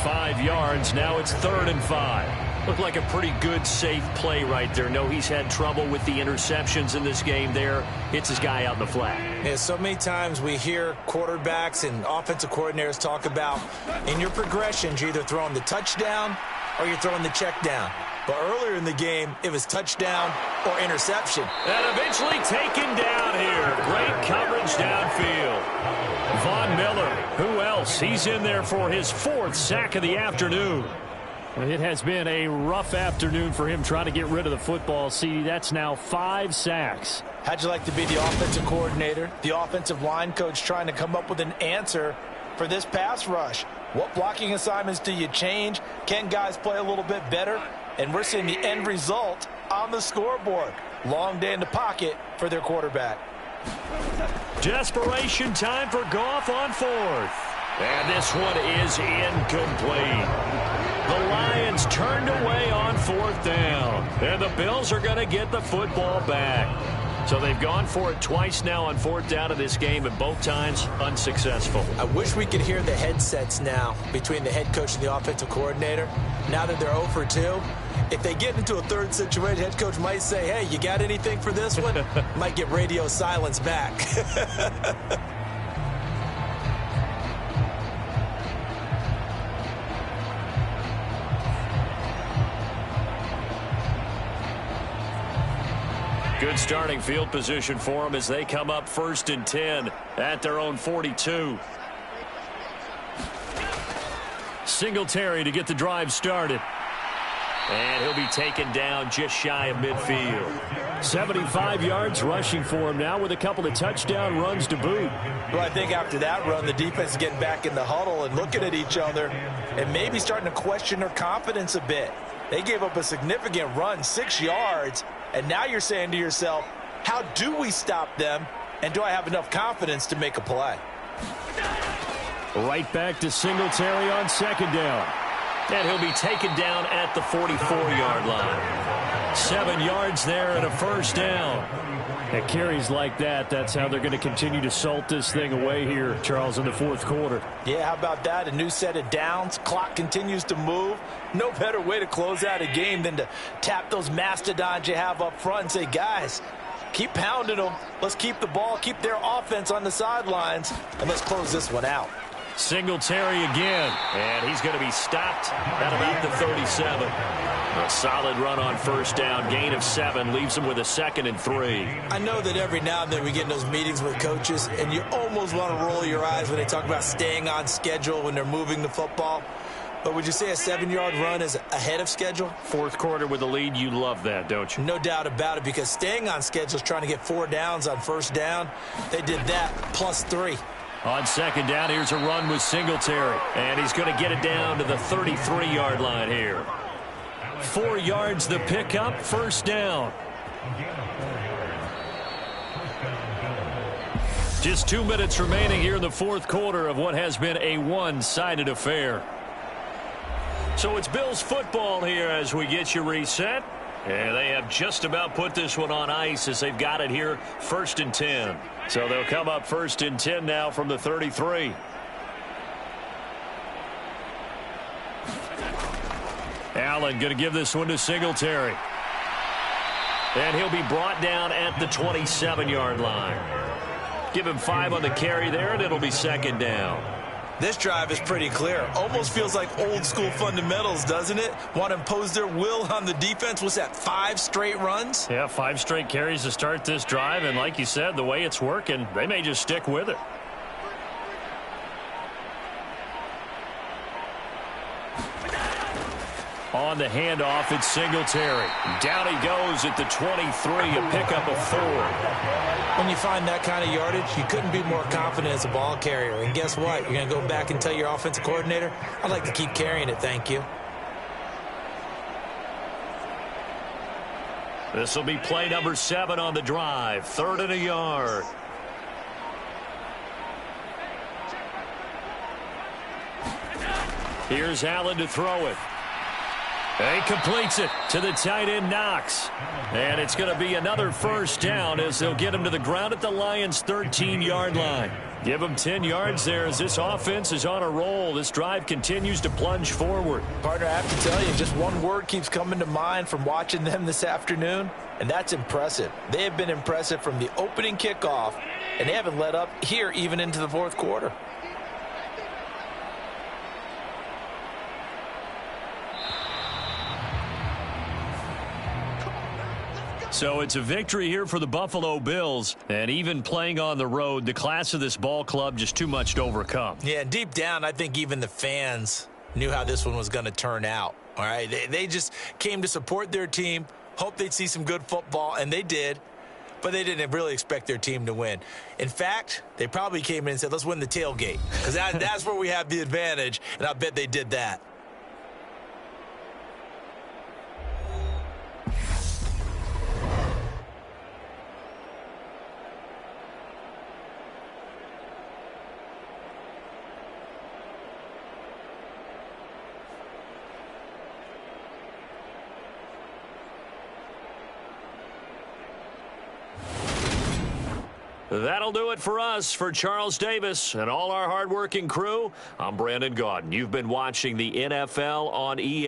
5 yards. Now it's 3rd and 5. Looked like a pretty good, safe play right there. No, he's had trouble with the interceptions in this game there. Hits his guy out in the flat. Yeah, so many times we hear quarterbacks and offensive coordinators talk about in your progressions, you're either throwing the touchdown or you're throwing the check down. But earlier in the game, it was touchdown or interception. And eventually taken down here. Great coverage downfield. Von Miller, who else? He's in there for his 4th sack of the afternoon. It has been a rough afternoon for him trying to get rid of the football. See, that's now 5 sacks. How'd you like to be the offensive coordinator, the offensive line coach trying to come up with an answer for this pass rush? What blocking assignments do you change? Can guys play a little bit better? And we're seeing the end result on the scoreboard. Long day in the pocket for their quarterback. Desperation time for Goff on 4th. And this one is incomplete. The Lions turned away on 4th down. And the Bills are going to get the football back. So they've gone for it twice now on 4th down of this game, and both times unsuccessful. I wish we could hear the headsets now between the head coach and the offensive coordinator. Now that they're 0 for 2, if they get into a third situation, head coach might say, hey, you got anything for this one? Might get radio silence back. Good starting field position for them as they come up 1st and 10 at their own 42. Singletary to get the drive started. And he'll be taken down just shy of midfield. 75 yards rushing for him now with a couple of touchdown runs to boot. Well, I think after that run, the defense is getting back in the huddle and looking at each other and maybe starting to question their confidence a bit. They gave up a significant run, 6 yards, and now you're saying to yourself, how do we stop them, and do I have enough confidence to make a play? Right back to Singletary on 2nd down. And he'll be taken down at the 44-yard line. 7 yards there and a 1st down. At carries like that, that's how they're going to continue to salt this thing away here, Charles, in the 4th quarter. Yeah, how about that? A new set of downs. Clock continues to move. No better way to close out a game than to tap those mastodons you have up front and say, guys, keep pounding them. Let's keep the ball, keep their offense on the sidelines, and let's close this one out. Singletary again, and he's going to be stopped at about the 37. A solid run on 1st down, gain of 7, leaves him with a 2nd and 3. I know that every now and then we get in those meetings with coaches, and you almost want to roll your eyes when they talk about staying on schedule when they're moving the football. But would you say a 7-yard run is ahead of schedule? 4th quarter with a lead, you love that, don't you? No doubt about it, because staying on schedule is trying to get 4 downs on 1st down. They did that, plus 3. On 2nd down, here's a run with Singletary. And he's going to get it down to the 33-yard line here. 4 yards the pickup, 1st down. Just 2 minutes remaining here in the 4th quarter of what has been a one-sided affair. So it's Bills football here as we get you reset. And they have just about put this one on ice as they've got it here 1st and 10. So they'll come up 1st and 10 now from the 33. Allen going to give this one to Singletary. And he'll be brought down at the 27-yard line. Give him 5 on the carry there, and it'll be 2nd down. This drive is pretty clear. Almost feels like old school fundamentals, doesn't it? Want to impose their will on the defense. Was that 5 straight runs? Yeah, 5 straight carries to start this drive. And like you said, the way it's working, they may just stick with it. On the handoff, it's Singletary. Down he goes at the 23, a pickup of 4. When you find that kind of yardage, you couldn't be more confident as a ball carrier. And guess what? You're going to go back and tell your offensive coordinator, I'd like to keep carrying it, thank you. This will be play number 7 on the drive. 3rd and a yard. Here's Allen to throw it. He completes it to the tight end, Knox. And it's going to be another 1st down as they'll get him to the ground at the Lions' 13-yard line. Give him 10 yards there as this offense is on a roll. This drive continues to plunge forward. Partner, I have to tell you, just one word keeps coming to mind from watching them this afternoon, and that's impressive. They have been impressive from the opening kickoff, and they haven't let up here even into the 4th quarter. So it's a victory here for the Buffalo Bills, and even playing on the road, the class of this ball club just too much to overcome. Yeah, deep down, I think even the fans knew how this one was going to turn out. All right, they just came to support their team, hoped they'd see some good football, and they did, but they didn't really expect their team to win. In fact, they probably came in and said, let's win the tailgate, because that's where we have the advantage, and I bet they did that. That'll do it for us. For Charles Davis and all our hardworking crew, I'm Brandon Gaudin. You've been watching the NFL on EA.